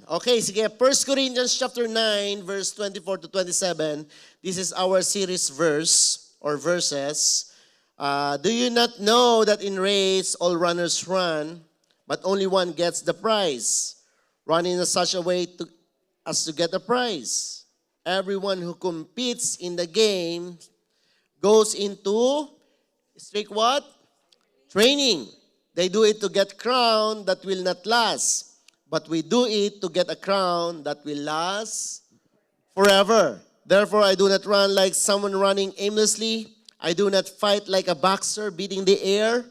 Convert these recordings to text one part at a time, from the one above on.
Okay, sige. 1 Corinthians chapter 9, verse 24 to 27. This is our series verse or verses. Do you not know that in race all runners run, but only one gets the prize? Run in such a way as to get the prize. Everyone who competes in the game goes into strict what? Training. They do it to get crown that will not last. But we do it to get a crown that will last forever. Therefore, I do not run like someone running aimlessly. I do not fight like a boxer beating the air.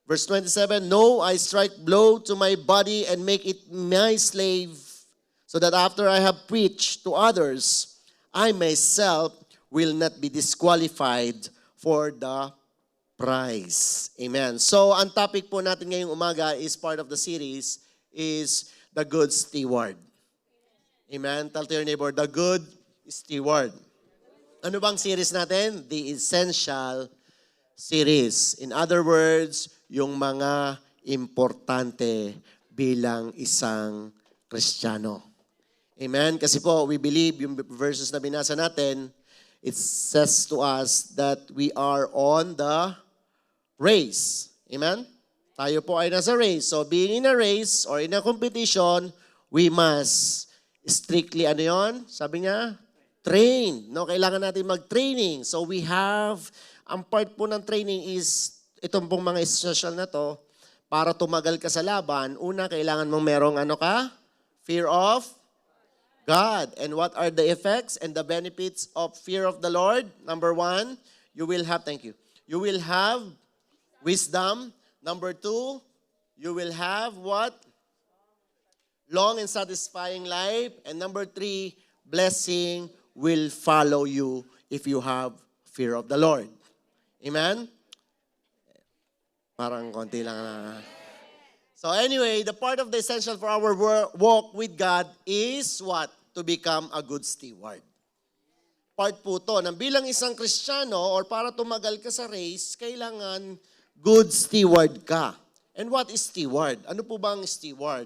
Verse 27, no, I strike blow to my body and make it my slave, so that after I have preached to others, I myself will not be disqualified for the prize. Amen. So, ang topic po natin ngayong umaga is part of the series is the good steward. Amen. Tell to your neighbor, the good steward. Ano bang series natin? The essential series. In other words, yung mga importante bilang isang Kristiyano. Amen. Kasi po, we believe yung verses na binasa natin, it says to us that we are on the race. Amen. Tayo po ay nasa race. So being in a race or in a competition, we must strictly, ano yon? Sabi niya, train. No? Kailangan natin mag-training. So we have, ang part po ng training is, itong pong mga essential na to, para tumagal ka sa laban, una, kailangan mong merong ano ka? Fear of God. And what are the effects and the benefits of fear of the Lord? Number one, you will have, thank you, you will have wisdom. Number two, you will have what? Long and satisfying life. And number three, blessing will follow you if you have fear of the Lord. Amen? Parang konti lang na. So anyway, the part of the essential for our walk with God is what? To become a good steward. Part po to, nang bilang isang Kristiyano or para tumagal ka sa race, kailangan good steward ka. And what is steward? Ano po bang steward?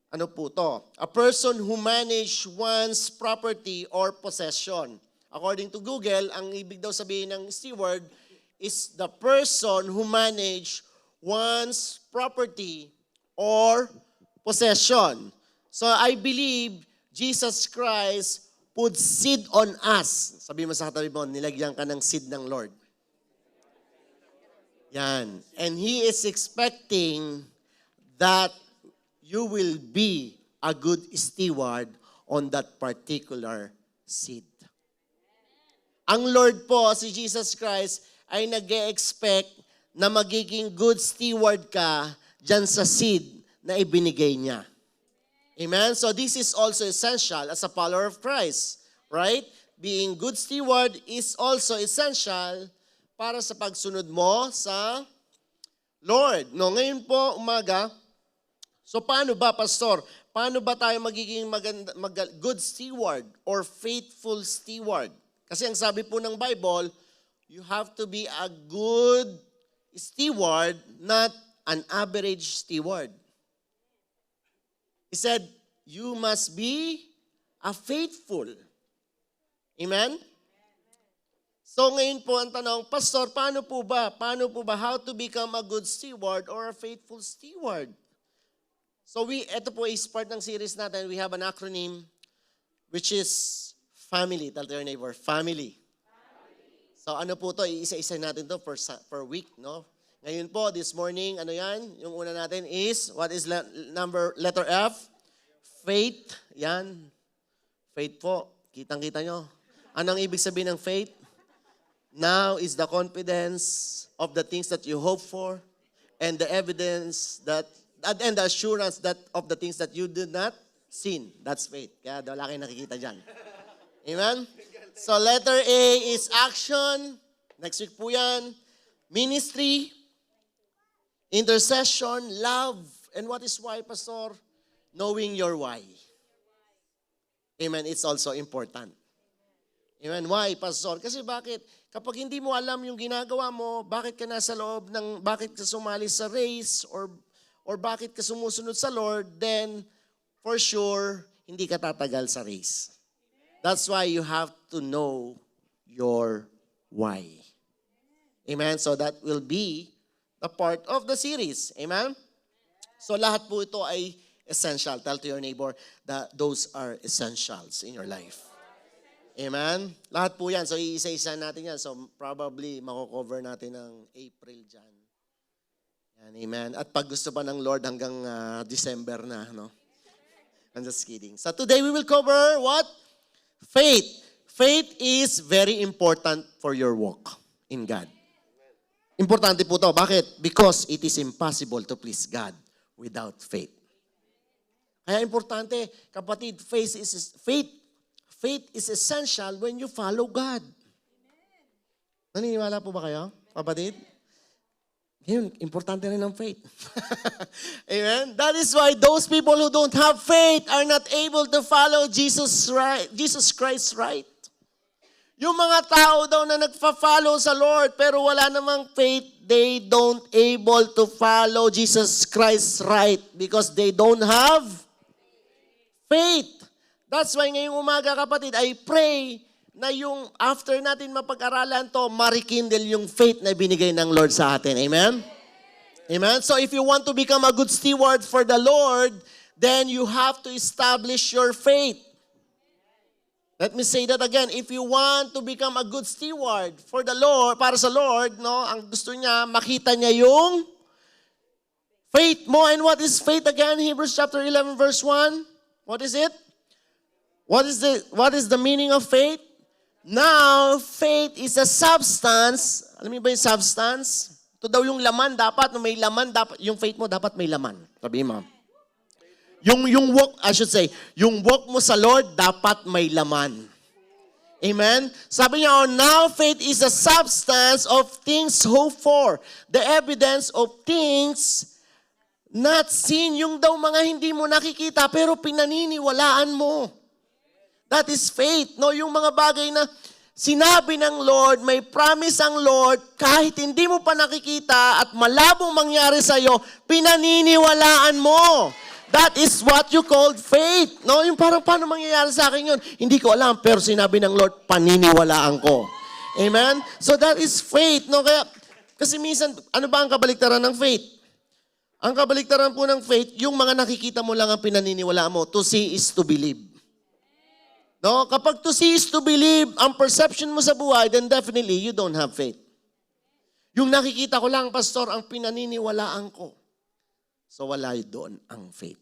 Ano po to? A person who manage one's property or possession. According to Google, ang ibig daw sabihin ng steward is the person who manage one's property or possession. So I believe Jesus Christ put seed on us. Sabi mo sa katabi mo, nilagyan ka ng seed ng Lord. Yan. And He is expecting that you will be a good steward on that particular seed. Ang Lord po, si Jesus Christ, ay nag-e-expect na magiging good steward ka dyan sa seed na ibinigay niya. Amen? So this is also essential as a follower of Christ. Right? Being good steward is also essential para sa pagsunod mo sa Lord. No, ngayon po, umaga, so paano ba, Pastor? Paano ba tayo magiging good steward or faithful steward? Kasi ang sabi po ng Bible, you have to be a good steward, not an average steward. He said, you must be a faithful. Amen? So ngayon po ang tanong, Pastor, paano po ba? How to become a good steward or a faithful steward? So ito po is part ng series natin. We have an acronym which is family. Tell your neighbor, family. So ano po to? Iisa-isa natin to per week, no? Ngayon po, this morning, ano yan? Yung una natin is, what is letter F? Faith. Yan. Faith po. Kitang-kita nyo. Anong ibig sabihin ng faith? Now is the confidence of the things that you hope for and the evidence and the assurance that of the things that you did not see. That's faith. Kaya wala kayong nakikita dyan. Amen? So letter A is action. Next week po yan. Ministry, intercession, love. And what is why, Pastor? Knowing your why. Amen. It's also important. Amen. Why, Pastor? Kasi bakit? Kapag hindi mo alam yung ginagawa mo, bakit ka nasa loob bakit ka sumali sa race or bakit ka sumusunod sa Lord, then for sure, hindi ka tatagal sa race. That's why you have to know your why. Amen? So that will be a part of the series. Amen? So lahat po ito ay essential. Tell to your neighbor that those are essentials in your life. Amen? Lahat po yan. So iisa-isa natin yan. So probably mako-cover natin ng April dyan. Yan, amen. At pag gusto pa ng Lord hanggang December na, no? I'm just kidding. So today we will cover what? Faith. Faith is very important for your walk in God. Importante po to. Bakit? Because it is impossible to please God without faith. Kaya importante, kapatid, faith is essential when you follow God. Naniniwala po ba kayo, kapatid? Yun, importante rin ang faith. Amen? That is why those people who don't have faith are not able to follow Jesus Christ right. Yung mga tao daw na nagfa-follow sa Lord pero wala namang faith, they don't able to follow Jesus Christ right because they don't have faith. That's why ngayong umaga, kapatid, I pray na yung after natin mapag-aralan to, marikindle yung faith na binigay ng Lord sa atin. Amen? Amen? So if you want to become a good steward for the Lord, then you have to establish your faith. Let me say that again. If you want to become a good steward for the Lord, para sa Lord, no, ang gusto niya, makita niya yung faith mo. And what is faith again? Hebrews chapter 11 verse 1. What is it? What is the meaning of faith? Now, faith is a substance. Alam mo ba yung substance? Ito daw yung laman, dapat, no, may laman, dapat, yung faith mo dapat may laman. Sabihin mo. Yung walk, I should say, yung walk mo sa Lord, dapat may laman. Amen? Sabi niya, now faith is a substance of things hoped for. The evidence of things not seen. Yung daw mga hindi mo nakikita, pero pinaniniwalaan mo. That is faith. No? Yung mga bagay na sinabi ng Lord, may promise ang Lord, kahit hindi mo pa nakikita at malabong mangyari sa'yo, pinaniniwalaan mo. That is what you call faith. No, yung parang paano mangyayari sa akin yun? Hindi ko alam, pero sinabi ng Lord, paniniwalaan ko. Amen? So that is faith. No, kaya, kasi minsan, ano ba ang kabaliktaran ng faith? Ang kabaliktaran po ng faith, yung mga nakikita mo lang ang pinaniniwalaan mo. To see is to believe. No, kapag to see is to believe, ang perception mo sa buhay, then definitely you don't have faith. Yung nakikita ko lang, pastor, ang pinaniniwalaan ko. So wala doon ang faith.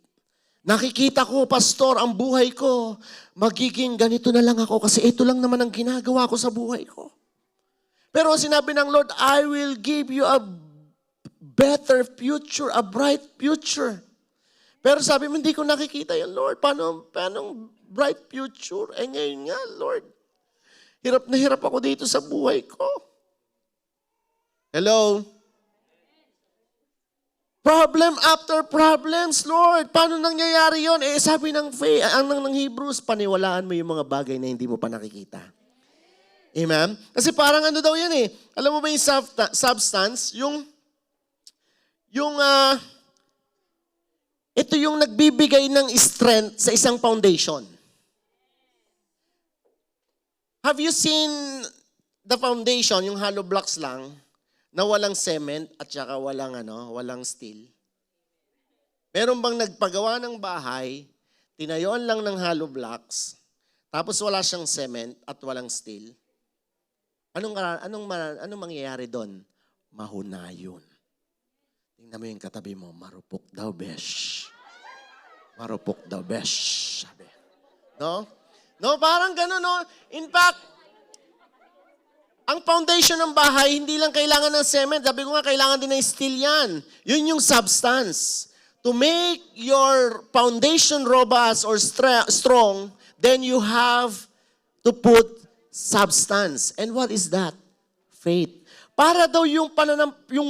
Nakikita ko, pastor, ang buhay ko, magiging ganito na lang ako kasi ito lang naman ang ginagawa ko sa buhay ko. Pero sinabi ng Lord, I will give you a better future, a bright future. Pero sabi mo, hindi ko nakikita yan, Lord. Paano bright future? Eh ngayon nga, Lord, hirap na hirap ako dito sa buhay ko. Hello? Problem after problems, Lord. Paano nangyayari yon? Eh, sabi ng faith, ng Hebrews, paniwalaan mo yung mga bagay na hindi mo pa nakikita. Amen? Kasi parang ano daw yan eh. Alam mo ba yung substance? Ito yung nagbibigay ng strength sa isang foundation. Have you seen the foundation, yung hollow blocks lang, na walang cement at saka walang steel? Meron bang nagpagawa ng bahay, tinayoan lang ng hollow blocks, tapos wala siyang cement at walang steel? Anong mangyayari doon? Mahunayon. Tingnan mo yung katabi mo, marupok daw, besh. Marupok daw, besh. Sabi. No? No, parang gano'n, no? In fact, ang foundation ng bahay, hindi lang kailangan ng cement. Sabi ko nga, kailangan din ng steel yan. Yun yung substance. To make your foundation robust or strong, then you have to put substance. And what is that? Faith. Para daw yung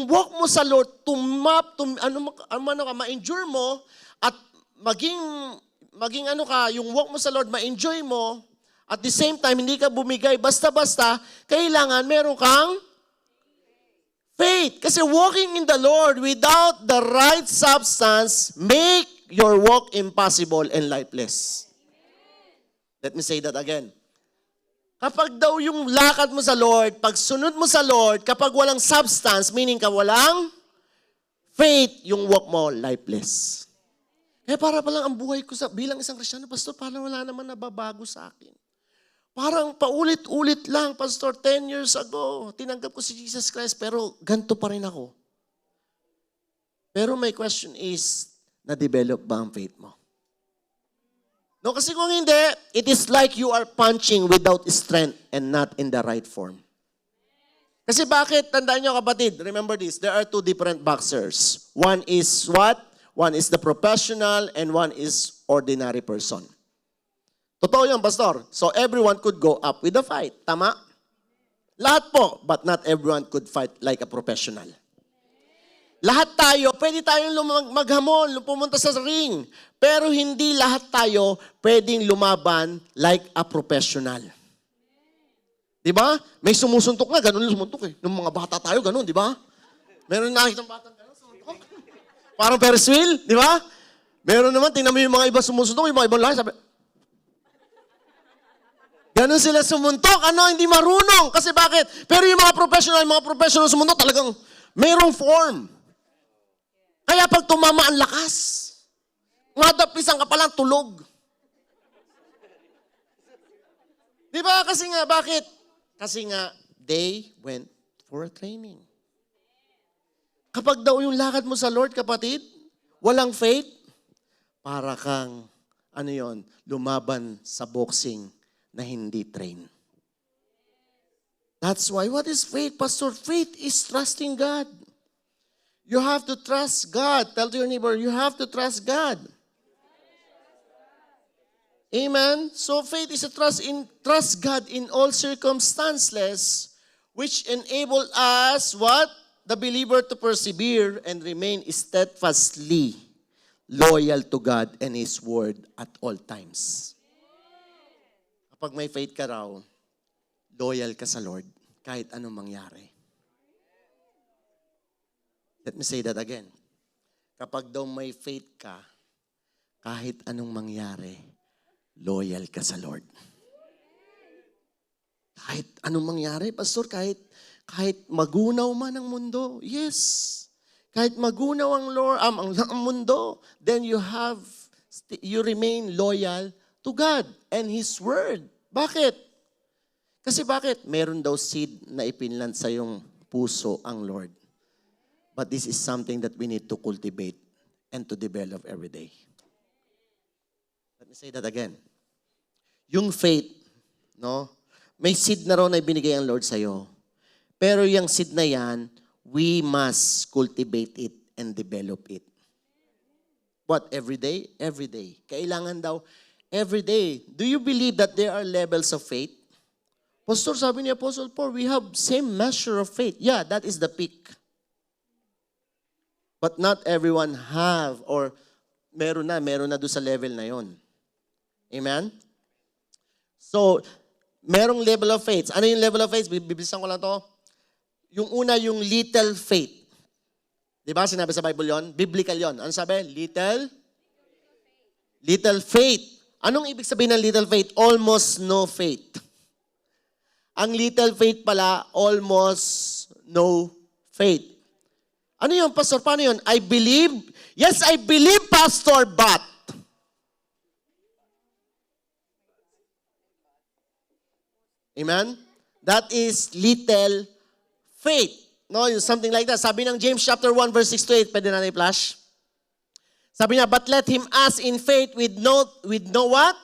walk mo sa Lord, ma-endure mo, at yung walk mo sa Lord, ma-enjoy mo, at the same time, hindi ka bumigay basta-basta, kailangan meron kang faith. Kasi walking in the Lord without the right substance make your walk impossible and lifeless. Let me say that again. Kapag daw yung lakad mo sa Lord, pagsunod mo sa Lord, kapag walang substance, meaning ka walang faith, yung walk mo, lifeless. Eh para palang ang buhay ko bilang isang Kristiyano, Pastor, parang wala naman nababago sa akin. Parang paulit-ulit lang, Pastor, 10 years ago, tinanggap ko si Jesus Christ, pero ganito pa rin ako. Pero my question is, na-develop ba ang faith mo? No, kasi kung hindi, it is like you are punching without strength and not in the right form. Kasi bakit? Tandaan nyo kapatid, remember this, there are two different boxers. One is what? One is the professional and one is ordinary person. Totoo yan, Pastor. So everyone could go up with a fight. Tama? Lahat po, but not everyone could fight like a professional. Lahat tayo, pwede tayong maghamon, pumunta sa ring. Pero hindi lahat tayo pwedeng lumaban like a professional. Diba? May sumusuntok na, ganun yung sumuntok eh. Nung mga bata tayo, ganun, diba? Meron nakikita ng batang ganun, sumuntok. Parang Ferris wheel, diba? Meron naman, tingnan mo yung mga iba sumusuntok, yung mga ibang lahi, sabi, ganun sila sumuntok, hindi marunong. Kasi bakit? Pero yung mga professional sumuntok talagang mayroong form. Kaya pag tumama ang lakas, madapisan ka palang tulog. Di ba? Kasi nga, bakit? Kasi nga, they went for a training. Kapag daw yung lakad mo sa Lord, kapatid, walang faith, para kang, lumaban sa boxing na hindi train. That's why, what is faith, Pastor? Faith is trusting God. You have to trust God. Tell to your neighbor, you have to trust God. Amen? So faith is a trust God in all circumstances, which enable us, what? The believer to persevere and remain steadfastly loyal to God and His Word at all times. Kapag may faith ka raw, loyal ka sa Lord kahit anong mangyari. Let me say that again. Kapag daw may faith ka, kahit anong mangyari, loyal ka sa Lord. Kahit anong mangyari, Pastor, kahit magunaw man ang mundo, yes. Kahit magunaw ang mundo, then you remain loyal to God and His Word. Bakit? Kasi bakit? Meron daw seed na ipinlant sa iyong puso ang Lord. But this is something that we need to cultivate and to develop every day. Let me say that again. Yung faith, may seed na raw na ibinigay ang Lord sa'yo. Pero yung seed na yan, we must cultivate it and develop it. What? Every day? Every day. Kailangan daw, every day. Do you believe that there are levels of faith? Pastor, sabi ni Apostle Paul, we have same measure of faith. Yeah, that is the peak. But not everyone have or meron na doon sa level na yon. Amen? So, merong level of faith. Ano yung level of faith? Bibilisan ko lang to. Yung una, yung little faith. Di ba? Sinabi sa Bible yon? Biblical yon. Ano sabi? Little faith. Anong ibig sabihin ng little faith? Almost no faith. Ang little faith pala, almost no faith. Ano yun, Pastor? Paano yun? I believe. Yes, I believe, Pastor, but. Amen? That is little faith. No, something like that. Sabi ng James chapter 1, verse 6 to 8. Pwede natin i-flash. Sabi niya, but let him ask in faith with no what?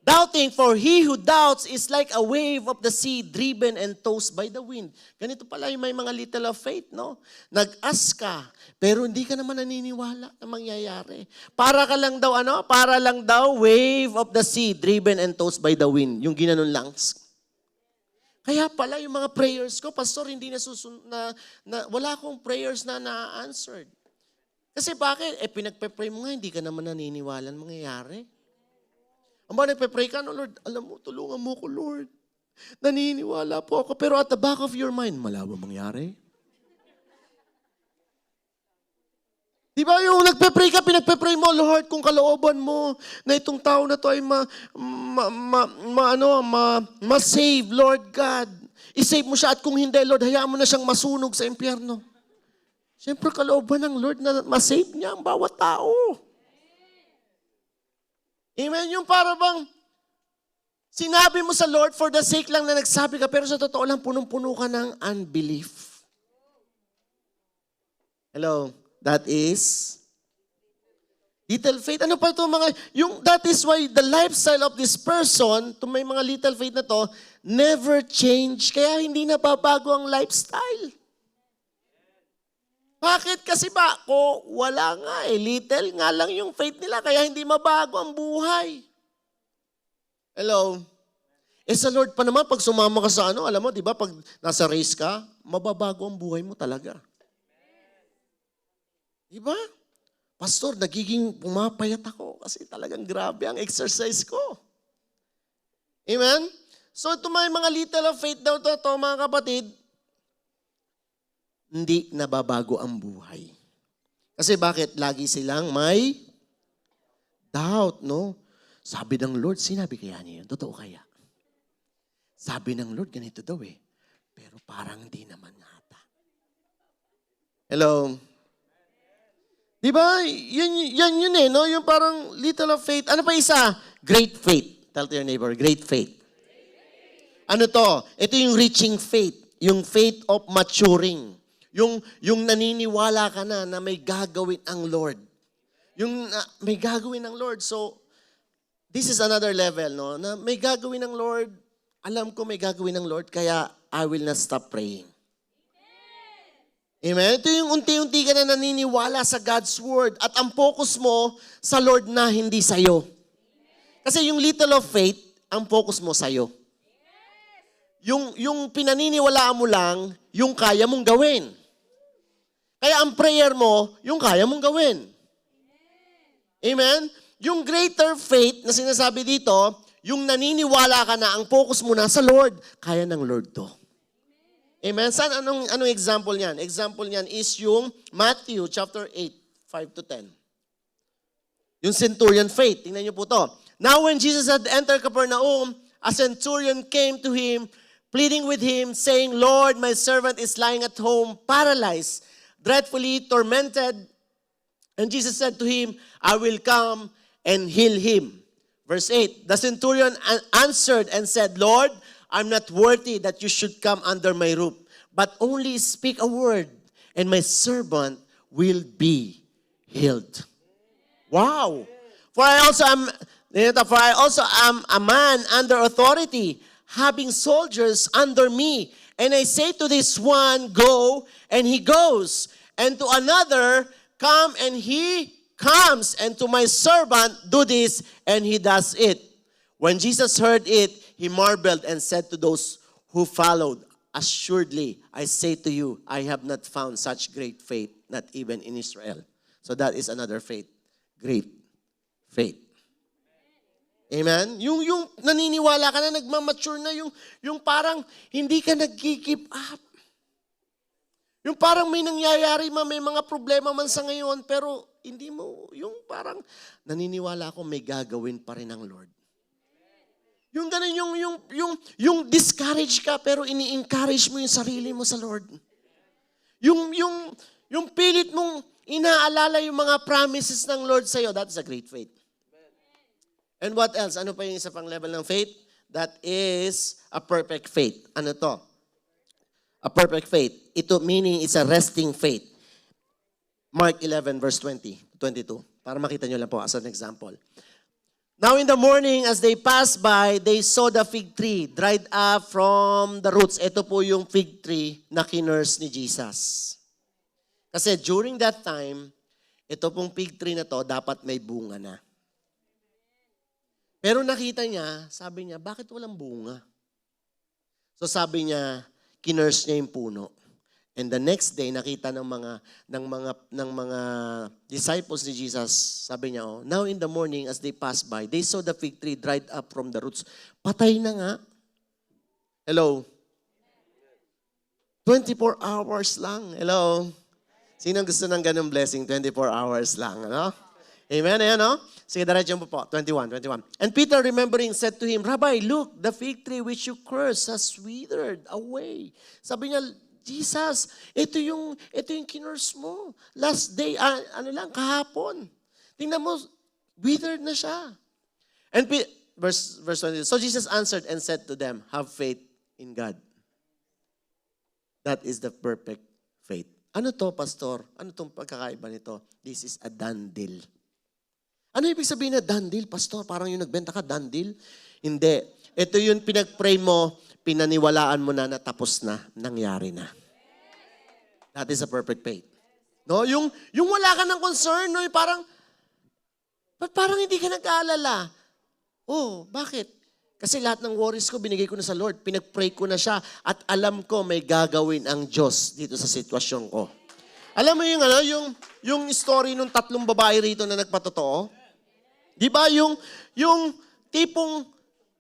Doubting, for he who doubts is like a wave of the sea driven and tossed by the wind. Ganito pala yung may mga little of faith, no? Nag-ask ka, pero hindi ka naman naniniwala na mangyayari. Para lang daw wave of the sea driven and tossed by the wind. Yung ginanon lang. Kaya pala yung mga prayers ko, Pastor, hindi wala akong prayers na na-answered. Kasi bakit? Pinagpe-pray mo nga, hindi ka naman naniniwala na mangyayari. Ang ba nagpe-pray ka, no, Lord, alam mo, tulungan mo ko, Lord. Naniniwala po ako, pero at the back of your mind, malabo mangyari. Di Di ba yung nagpe-pray ka, pinagpe-pray mo, Lord, kung kalooban mo na itong tao na to ay ma-save, Lord God. I-save mo siya at kung hindi, Lord, hayaan mo na siyang masunog sa impyerno. Siyempre, kalooban ng Lord na ma-save niya ang bawat tao. Amen? Yung para bang sinabi mo sa Lord for the sake lang na nagsabi ka, pero sa totoo lang, punong-puno ka ng unbelief. Hello? That is little faith. Ano pa ito that is why the lifestyle of this person, may mga little faith na to, never change. Kaya hindi nababago ang lifestyle. Bakit? Kasi wala nga little nga lang yung faith nila, kaya hindi mabago ang buhay. Hello? Sa Lord pa naman, pag sumama ka sa alam mo, di ba, pag nasa race ka, mababago ang buhay mo talaga. Di ba? Pastor, nagiging pumapayat ako kasi talagang grabe ang exercise ko. Amen? So ito may mga little of faith daw to mga kapatid, hindi nababago ang buhay. Kasi bakit? Lagi silang may doubt, no? Sabi ng Lord, sinabi kaya niya yun? Totoo kaya? Sabi ng Lord, ganito daw pero parang hindi naman hata. Hello? Diba? Yan yun no? Yung parang little of faith. Ano pa isa? Great faith. Tell to your neighbor, great faith. Ano to? Ito yung reaching faith. Yung faith of maturing. Yung naniniwala ka na may gagawin ang Lord. Yung may gagawin ang Lord. So, this is another level, no? Na may gagawin ng Lord. Alam ko may gagawin ng Lord, kaya I will not stop praying. Amen? Ito yung unti-unti ka na naniniwala sa God's Word at ang focus mo sa Lord na hindi sa'yo. Kasi yung little of faith, ang focus mo sa'yo. Yung pinaniniwalaan mo lang, yung kaya mong gawin. Kaya ang prayer mo, yung kaya mong gawin. Amen? Yung greater faith na sinasabi dito, yung naniniwala ka na ang focus mo na sa Lord, kaya ng Lord to. Amen? Saan anong example niyan? Example niyan is yung Matthew chapter 8, 5 to 10. Yung centurion faith. Tingnan niyo po to. Now when Jesus had entered Capernaum, a centurion came to him, pleading with him, saying, Lord, my servant is lying at home, paralyzed, dreadfully tormented. And Jesus said to him, I will come and heal him. Verse 8, the centurion answered and said, Lord, I'm not worthy that you should come under my roof, but only speak a word, and my servant will be healed. Wow! For I also am a man under authority, having soldiers under me. And I say to this one, go, and he goes. And to another, come, and he comes. And to my servant, do this, and he does it. When Jesus heard it, he marveled and said to those who followed, assuredly, I say to you, I have not found such great faith, not even in Israel. So that is another faith. Great faith. Amen? Yung naniniwala ka na, nagmamature na, yung parang hindi ka nag-keep up. Yung parang may nangyayari may mga problema man sa ngayon, pero hindi mo, yung parang naniniwala ako may gagawin pa rin ang Lord. Yung ganun, yung discourage ka, pero ini-encourage mo yung sarili mo sa Lord. Yung pilit mong inaalala yung mga promises ng Lord sa'yo, that's a great faith. And what else? Ano pa yung isa pang level ng faith? That is a perfect faith. Ano to? A perfect faith. Ito meaning it's a resting faith. Mark 11 verse 20, 22. Para makita nyo lang po as an example. Now in the morning, as they passed by, they saw the fig tree dried up from the roots. Ito po yung fig tree na kinurse ni Jesus. Kasi during that time, ito pong fig tree na to, dapat may bunga na. Pero nakita niya, sabi niya, bakit walang bunga? So sabi niya, kinurse niya yung puno. And the next day, nakita ng mga disciples ni Jesus, sabi niya, now in the morning as they passed by, they saw the fig tree dried up from the roots. Patay na nga. Hello? 24 hours lang. Hello? Sino gusto ng ganung blessing? 24 hours lang, ano? Amen, ayan, no? Sige, diretso mo po. 21. And Peter, remembering, said to him, Rabbi, look, the fig tree which you cursed has withered away. Sabi niya, Jesus, ito yung kinurse mo. Last day, kahapon. Tingnan mo, withered na siya. And verse 20, so Jesus answered and said to them, have faith in God. That is the perfect faith. Ano to, pastor? Ano tong pagkakaiba nito? This is a done deal. Ano ibig sabihin na done deal, pastor? Parang yung nagbenta ka, done deal? Hindi. Ito yung pinag-pray mo, pinaniwalaan mo na tapos na, nangyari na. That is a perfect faith. No, yung wala ka ng concern, no, yung parang hindi ka nag-aalala. Oh, bakit? Kasi lahat ng worries ko, binigay ko na sa Lord. Pinag-pray ko na siya at alam ko may gagawin ang Diyos dito sa sitwasyon ko. Alam mo yung story ng 3 babae rito na nagpatotoo? Di ba yung tipong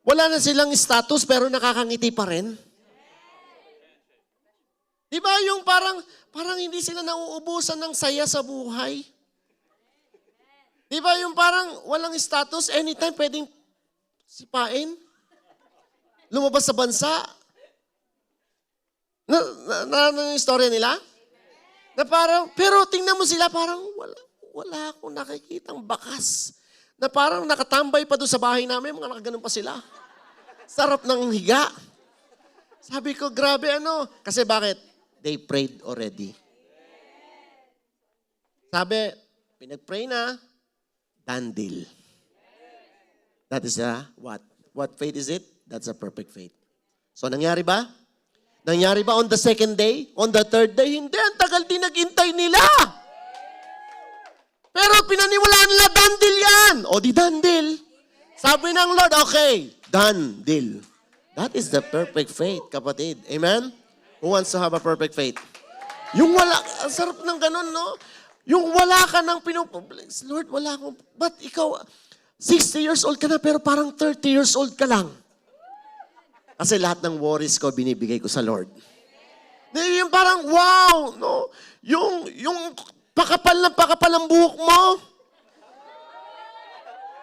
wala na silang status pero nakakangiti pa rin? Di ba yung parang hindi sila nauubusan ng saya sa buhay? Di ba yung parang walang status, anytime pwedeng sipain? Lumabas sa bansa? Ano yung istorya nila? Na parang, pero tingnan mo sila, parang wala akong nakikitang bakas. Na parang nakatambay pa doon sa bahay namin, mga nakaganon pa sila. Sarap ng higa. Sabi ko, grabe ano. Kasi bakit? They prayed already. Sabi, pinag-pray na, done deal. That is what? What faith is it? That's a perfect faith. So, nangyari ba? Nangyari ba on the second day? On the third day? Hindi, ang tagal din naghintay nila. Pero pinaniwalaan nila, done deal yan. O di done deal. Sabi ng Lord, okay, done deal. That is the perfect faith, kapatid. Amen? Who wants to have a perfect faith? Yung wala, ang sarap ng ganun, no? Yung wala ka ng Lord, wala akong, ba't ikaw, 60 years old ka na, pero parang 30 years old ka lang. Kasi lahat ng worries ko, binibigay ko sa Lord. Yung parang, wow, no? Yung pakapal ang buhok mo.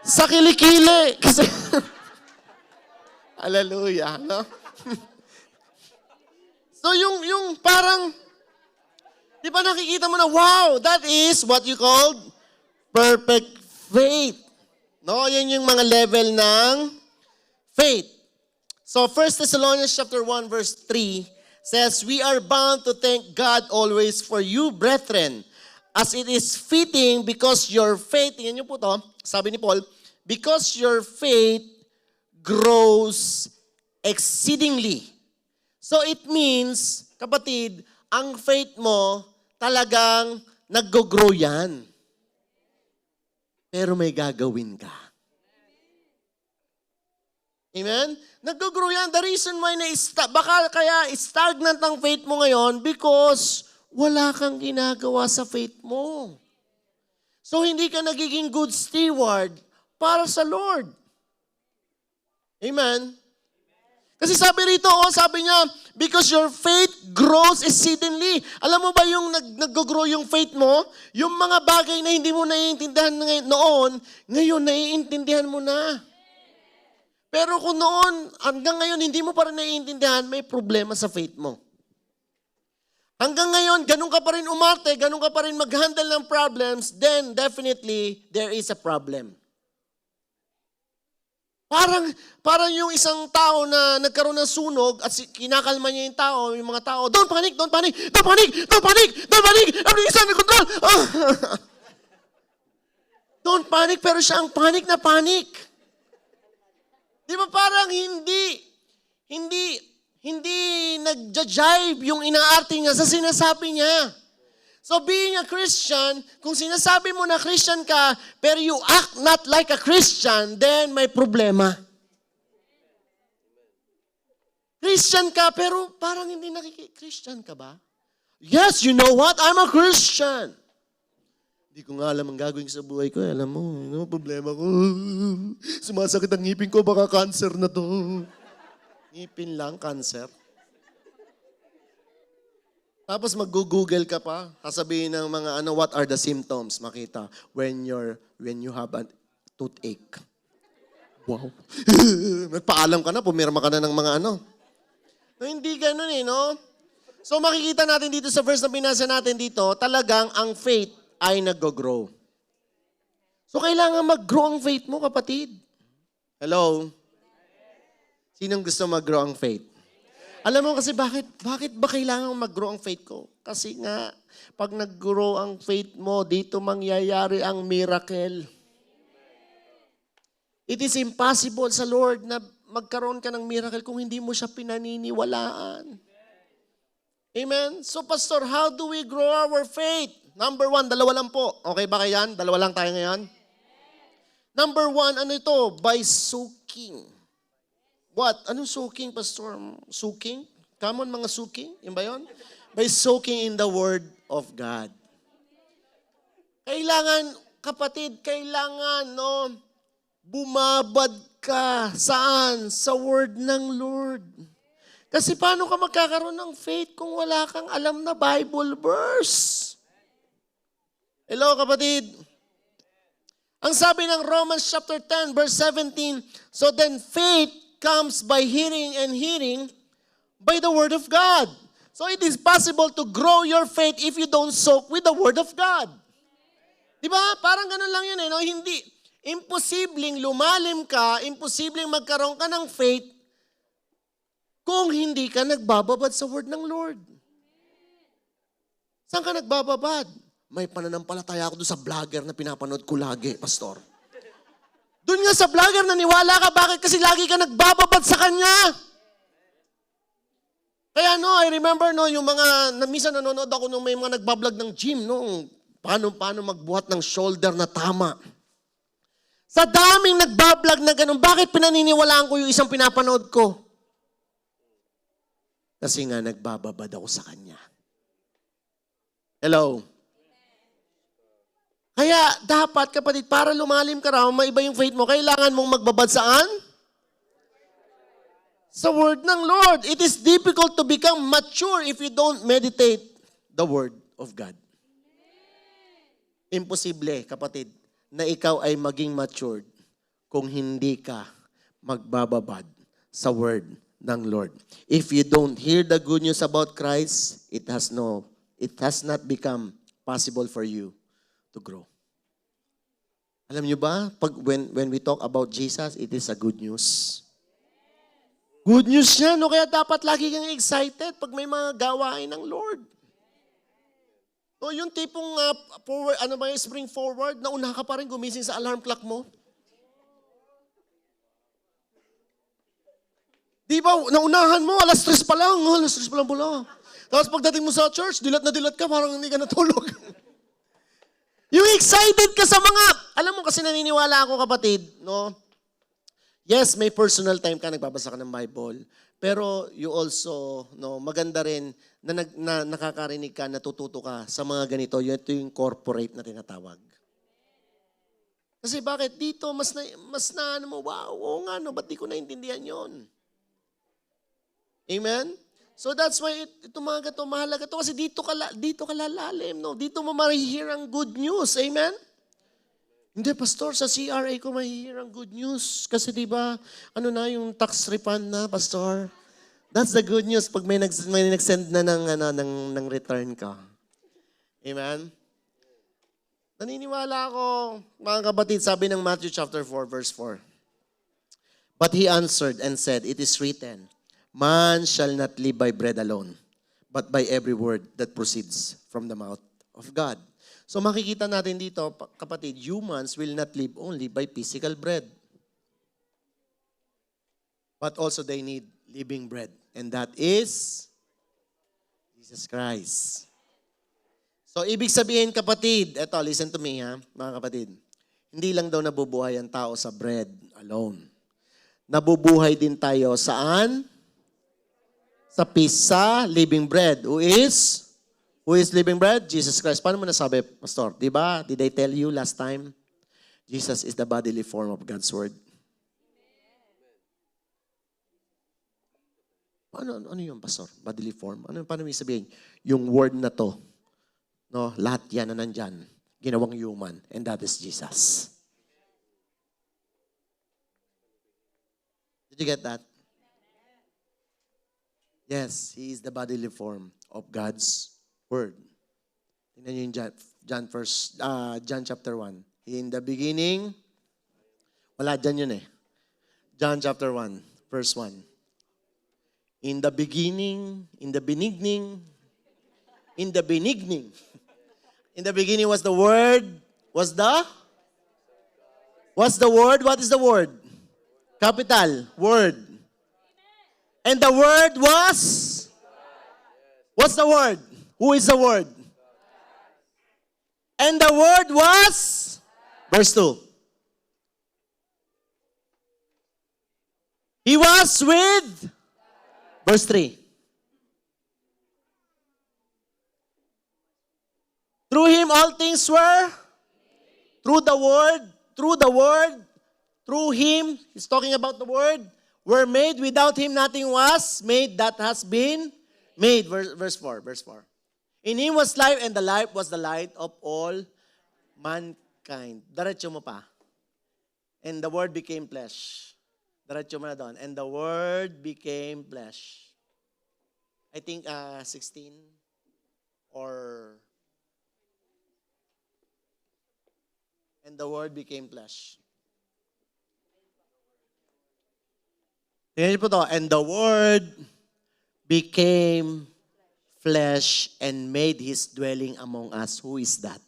Sa kilikili. Kasi, hallelujah, no? So, yung parang, di ba nakikita mo na, wow, that is what you call perfect faith. No, yan yung mga level ng faith. So 1 Thessalonians chapter 1 verse 3 says, we are bound to thank God always for you, brethren, as it is fitting because your faith, tingnan niyo po to, sabi ni Paul, because your faith grows exceedingly. So it means, kapatid, ang faith mo talagang nag-grow yan. Pero may gagawin ka. Amen? Nag-grow yan. The reason why baka kaya stagnant ang faith mo ngayon because wala kang ginagawa sa faith mo. So hindi ka nagiging good steward para sa Lord. Amen? Kasi sabi rito, sabi niya, because your faith grows exceedingly. Alam mo ba yung nag-grow yung faith mo? Yung mga bagay na hindi mo naiintindihan noon, ngayon naiintindihan mo na. Pero kung noon, hanggang ngayon, hindi mo pa rin naiintindihan, may problema sa faith mo. Hanggang ngayon, ganun ka pa rin umarte, ganun ka pa rin mag-handle ng problems, then definitely, there is a problem. Parang yung isang tao na nagkaroon ng sunog at kinakalma niya yung mga tao, don't panic, don't panic, don't panic, don't panic, don't panic, everything is under control. Don't panic, pero siya ang panic na panic. Di ba parang hindi nagja-jive yung inaarte niya sa sinasabi niya. So being a Christian, kung sinasabi mo na Christian ka, pero you act not like a Christian, then may problema. Christian ka, pero parang hindi Christian ka ba? Yes, you know what? I'm a Christian. Hindi ko nga alam ang gagawin sa buhay ko. Alam mo, ano problema ko? Sumasakit ang ngipin ko, baka cancer na to. Ngipin lang, cancer. Tapos mag-google ka pa, sasabihin ng mga ano, what are the symptoms? Makita, when you have a toothache. Wow. Nagpaalam ka na, pumirma ka na ng mga ano. No, hindi ganun no? So makikita natin dito sa verse na binasa natin dito, talagang ang faith ay nag-grow. So kailangan mag-grow ang faith mo, kapatid. Hello? Sinong gusto mag-grow ang faith? Alam mo kasi bakit ba kailangan mag-grow ang faith ko? Kasi nga, pag nag-grow ang faith mo, dito mangyayari ang miracle. It is impossible sa Lord na magkaroon ka ng miracle kung hindi mo siya pinaniniwalaan. Amen? So Pastor, how do we grow our faith? Number 1, 2 lang po. Okay ba kayo yan? 2 lang tayo ngayon? Number 1, ano ito? By soaking. What? Anong soaking, Pastor? Soaking? Come on, mga soaking? Yun ba yun? By soaking in the Word of God. Kailangan, kapatid, bumabad ka. Saan? Sa Word ng Lord. Kasi paano ka magkakaroon ng faith kung wala kang alam na Bible verse? Hello, kapatid? Ang sabi ng Romans chapter 10, verse 17, so then faith comes by hearing and hearing by the Word of God. So it is possible to grow your faith if you don't soak with the Word of God. Di ba? Parang ganun lang yun no? Hindi. Imposibleng lumalim ka, imposibleng magkaroon ka ng faith kung hindi ka nagbababad sa word ng Lord. Saan ka nagbababad? May pananampalataya ako doon sa vlogger na pinapanood ko lagi, Pastor. Doon nga sa vlogger, naniwala ka. Bakit? Kasi lagi ka nagbababad sa kanya. Kaya I remember yung mga, minsan nanonood ako nung may mga nagbablog ng gym, paano magbuhat ng shoulder na tama. Sa daming nagbablog na ganun, bakit pinaniniwalaan ko yung isang pinapanood ko? Kasi nga nagbababad ako sa kanya. Hello? Kaya dapat, kapatid, para lumalim ka raw, maiba yung faith mo, kailangan mong magbabad saan? Sa Word ng Lord. It is difficult to become mature if you don't meditate the Word of God. Imposible, kapatid, na ikaw ay maging matured kung hindi ka magbababad sa Word ng Lord. If you don't hear the good news about Christ, it has not become possible for you to grow. Alam niyo ba, when we talk about Jesus, it is a good news. Good news siya, kaya dapat lagi kang excited pag may mga gawain ng Lord. Yung tipong spring forward, nauna ka pa rin gumising sa alarm clock mo. Di ba, naunahan mo, alas 3 pa lang pala. Tapos pagdating mo sa church, dilat na dilat ka, parang hindi ka natulog. Yung excited ka sa mga, alam mo kasi naniniwala ako, kapatid, yes, may personal time ka, nagbabasa ka ng Bible, pero you also, maganda rin na nakakarinig ka, natututo ka sa mga ganito, ito yung corporate na tinatawag. Kasi bakit? Dito, mas na wow, oo nga, ba't di ko naintindihan yon? Amen? So that's why ito mga gato, mahalaga to kasi dito ka lalalim, Dito mo ma-hear ang good news. Amen? Hindi, Pastor, sa CRA ko ma-hear ang good news. Kasi di ba, yung tax refund na, Pastor? That's the good news pag may nag-send na ng return ka. Amen? Naniniwala ako, mga kapatid, sabi ng Matthew chapter 4, verse 4. But he answered and said, it is written, man shall not live by bread alone, but by every word that proceeds from the mouth of God. So makikita natin dito, kapatid, humans will not live only by physical bread. But also they need living bread. And that is Jesus Christ. So ibig sabihin, kapatid, eto, listen to me mga kapatid. Hindi lang daw nabubuhay ang tao sa bread alone. Nabubuhay din tayo saan? Sa living bread. Who is living bread? Jesus Christ. Paano mo nasabi, Pastor? Diba? Did I tell you last time? Jesus is the bodily form of God's Word. Ano yung pastor? Bodily form. Paano yung sabihin? Yung word na to, no, lahat yan na nandyan, ginawang human, and that is Jesus. Did you get that? Yes, He is the bodily form of God's Word. Tingnan niyo yung John chapter 1. In the beginning, wala dyan yun eh. John chapter 1, verse 1. In the beginning was the Word, what's the Word? What is the Word? Capital, Word. And the Word was? What's the Word? Who is the Word? And the Word was? Verse 2. He was with? Verse 3. Through Him all things were? Through the Word, through Him, He's talking about the Word, were made. Without Him, nothing was made that has been made. Verse 4. In Him was life, and the life was the light of all mankind. Diretso mo pa. And the Word became flesh. Diretso mo na doon. And the Word became flesh. I think 16 or... And the Word became flesh. Tingnan niyo po to. And the Word became flesh and made His dwelling among us. Who is that?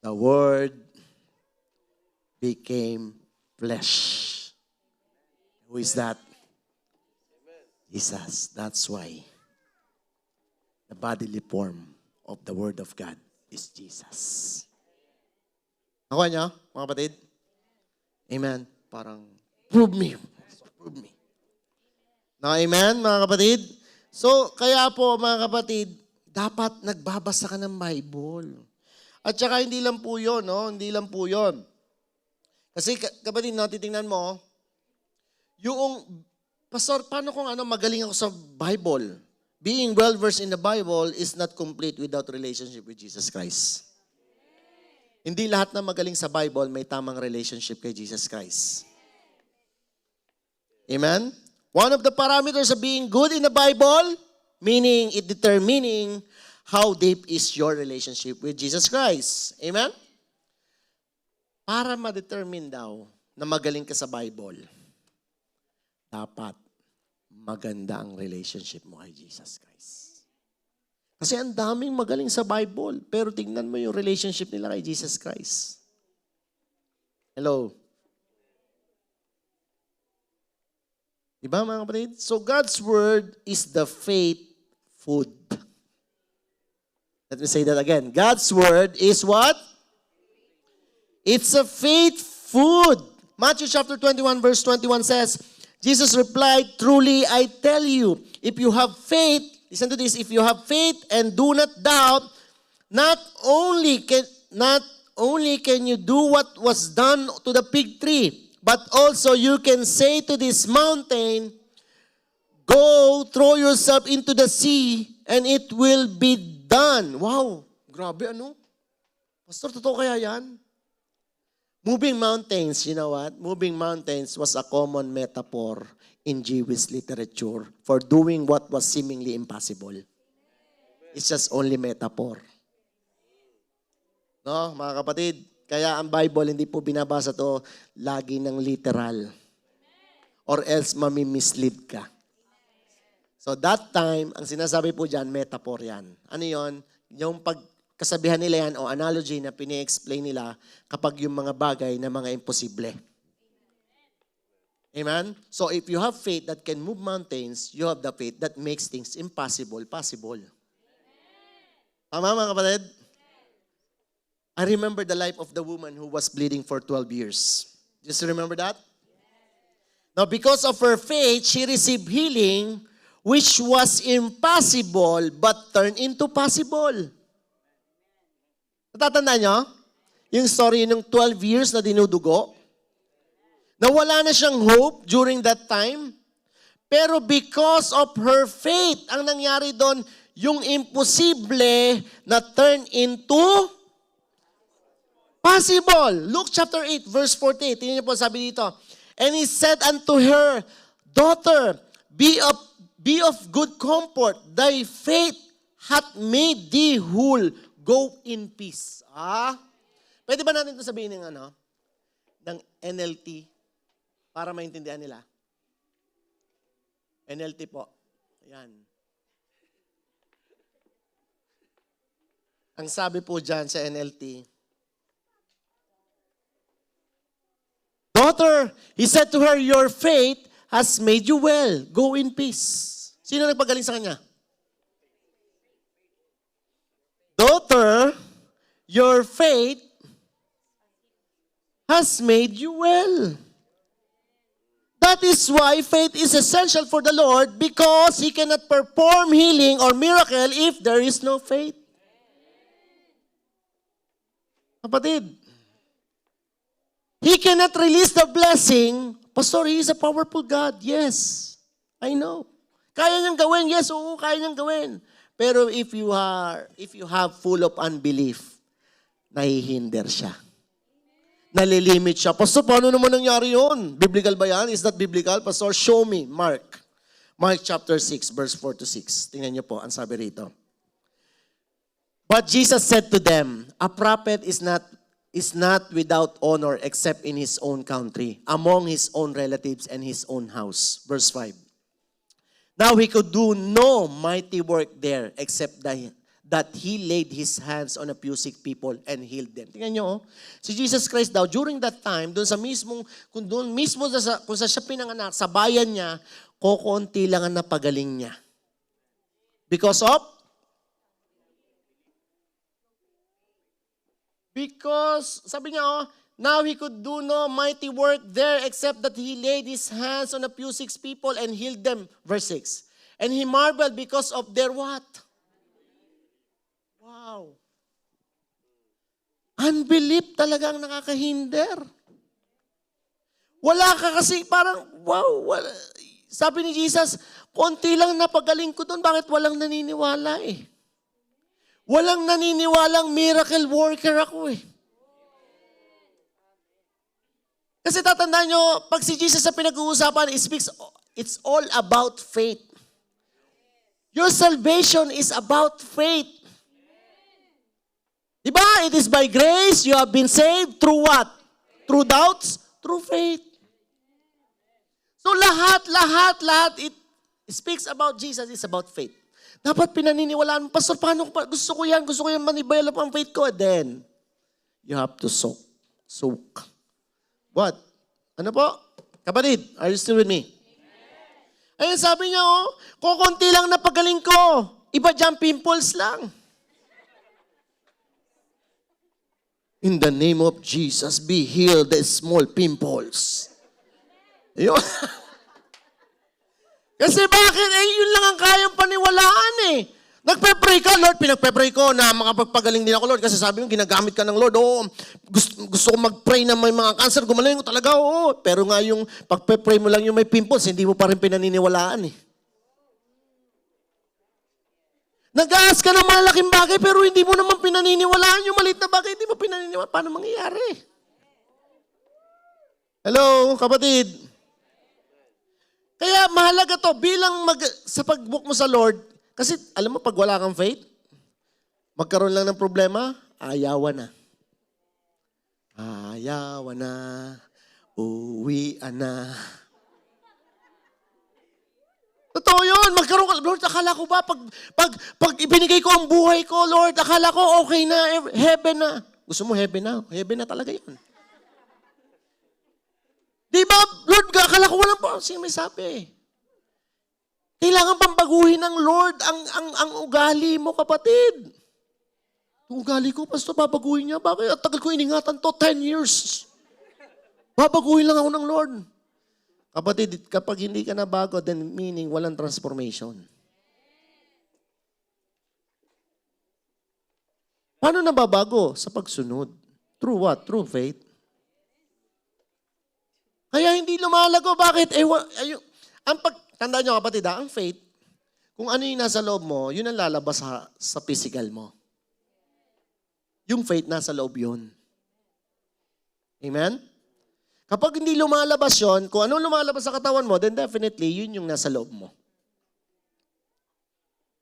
The Word became flesh. Who is that? Jesus. That's why the bodily form of the Word of God is Jesus. Nakuha niyo, mga kapatid? Amen. Parang, prove me. No, amen, mga kapatid? So, kaya po, mga kapatid, dapat nagbabasa ka ng Bible. At saka, hindi lang po yun, no? Hindi lang po yun. Kasi, kapatid, no, titingnan mo, yung, pastor, paano kung magaling ako sa Bible? Being well-versed in the Bible is not complete without relationship with Jesus Christ. Hindi lahat na magaling sa Bible may tamang relationship kay Jesus Christ. Amen? One of the parameters of being good in the Bible, meaning it determining how deep is your relationship with Jesus Christ. Amen? Para ma-determine daw na magaling ka sa Bible, dapat maganda ang relationship mo kay Jesus Christ. Kasi ang daming magaling sa Bible, pero tingnan mo yung relationship nila kay Jesus Christ. Hello? Diba mga kapatid? So God's Word is the faith food. Let me say that again. God's Word is what? It's a faith food. Matthew chapter 21 verse 21 says, Jesus replied, "Truly I tell you, if you have faith," listen to this, "if you have faith and do not doubt, not only can you do what was done to the fig tree, but also you can say to this mountain, go throw yourself into the sea, and it will be done." Wow, grabe ano? Pastor, totoo kaya yan? Moving mountains, you know what? Moving mountains was a common metaphor in Jewish literature for doing what was seemingly impossible. It's just only metaphor. No, mga kapatid, kaya ang Bible hindi po binabasa to lagi ng literal. Or else mamimislead ka. So that time, ang sinasabi po dyan, metaphor yan. Ano yon? Yung pagkasabihan nila yan o analogy na pini-explain nila kapag yung mga bagay na mga imposible. Amen? So if you have faith that can move mountains, you have the faith that makes things impossible possible. Tama mga kapatid? I remember the life of the woman who was bleeding for 12 years. Just remember that? Now because of her faith, she received healing which was impossible but turned into possible. Natatandaan nyo? Yung story ng 12 years na dinudugo? Nawala na siyang hope during that time. Pero because of her faith, ang nangyari doon, yung imposible na turn into possible. Luke chapter 8, verse 48. Tingnan niyo po, sabi dito. And he said unto her, Daughter, be of good comfort. Thy faith hath made thee whole. Go in peace. Pwede ba natin ito sabihin ng NLT para maintindihan nila? NLT po. Ayan. Ang sabi po dyan sa NLT, Daughter, he said to her, your faith has made you well. Go in peace. Sino nagpagaling sa kanya? Daughter, your faith has made you well. That is why faith is essential for the Lord because He cannot perform healing or miracle if there is no faith. Kapatid, He cannot release the blessing. Pastor, He is a powerful God. Yes, I know. Kaya niyang gawin. Yes, oo, kaya niyang gawin. Pero if you have full of unbelief, nahihinder siya. Nalilimit siya. Pastor, paano naman nangyari yun? Biblical ba yan? Is that biblical? Pastor, show me. Mark chapter 6, verse 4 to 6. Tingnan niyo po, ang sabi rito. But Jesus said to them, a prophet is not without honor except in his own country, among his own relatives and his own house. Verse 5. Now he could do no mighty work there except that he laid his hands on a few sick people and healed them. Tingnan nyo, si Jesus Christ daw, during that time, kung sa siya pinanganak, sa bayan niya, kukunti lang ang napagaling niya. Because, sabi niya, now he could do no mighty work there except that he laid his hands on a few sick people and healed them. Verse 6. And he marveled because of their what? Wow. Unbelief talaga ang nakakahinder. Wala ka kasi parang, wow. Wala. Sabi ni Jesus, konti lang napagaling ko doon. Bakit walang naniniwala eh? Walang naniniwalang miracle worker ako eh. Kasi tatandaan nyo, pag si Jesus sa pinag-uusapan, it's all about faith. Your salvation is about faith. Diba? It is by grace you have been saved through what? Through doubts? Through faith. So lahat, it speaks about Jesus, is about faith. Dapat pinaniniwalaan mo, Pastor, paano gusto ko yan ma-develop ang faith ko. Then, you have to soak. What? Ano po? Kapatid, are you still with me? Ayun, sabi niya, kukunti lang na pagaling ko. Iba dyan, pimples lang. In the name of Jesus, be healed the small pimples. Ayun. Kasi bakit? Yun lang ang kayang paniwalaan eh. Nagpe-pray ka, Lord, pinagpe-pray ko na makapagpagaling din ako, Lord. Kasi sabi mo, ginagamit ka ng Lord. Oo, gusto ko mag-pray na may mga cancer. Gumaling ko talaga, oo. Pero nga yung pagpe-pray mo lang yung may pimples, hindi mo pa rin pinaniniwalaan eh. Nag-aas ka ng malaking bagay, pero hindi mo naman pinaniniwalaan yung maliit na bagay. Hindi mo pinaniniwalaan. Paano mangyayari? Hello, kapatid. Kaya mahalaga to, sa pag-book mo sa Lord, kasi alam mo, pag wala kang faith, magkaroon lang ng problema, ayawan na. Ayawan na, uwian na. Totoo yun, magkaroon ka, Lord, akala ko ba, pag ibinigay ko ang buhay ko, Lord, akala ko okay na, heaven na. Gusto mo heaven na? Heaven na talaga yun. Di ba, Lord, akala ko walang po. Sino may sabi? Kailangan pang baguhin ng Lord ang ugali mo, kapatid. Yung ugali ko, Pastor, babaguhin niya. Bakit? At tagal ko iningatan to, 10 years. Babaguhin lang ako ng Lord. Kapatid, kapag hindi ka na bago, then meaning walang transformation. Paano nababago? Sa pagsunod. Through what? Through faith. Kaya hindi lumalago. Bakit? tandaan nyo kapatid, ang faith, kung ano yung nasa loob mo, yun ang lalabas sa physical mo. Yung faith, nasa loob yun. Amen? Kapag hindi lumalabas yun, kung ano lumalabas sa katawan mo, then definitely, yun yung nasa loob mo.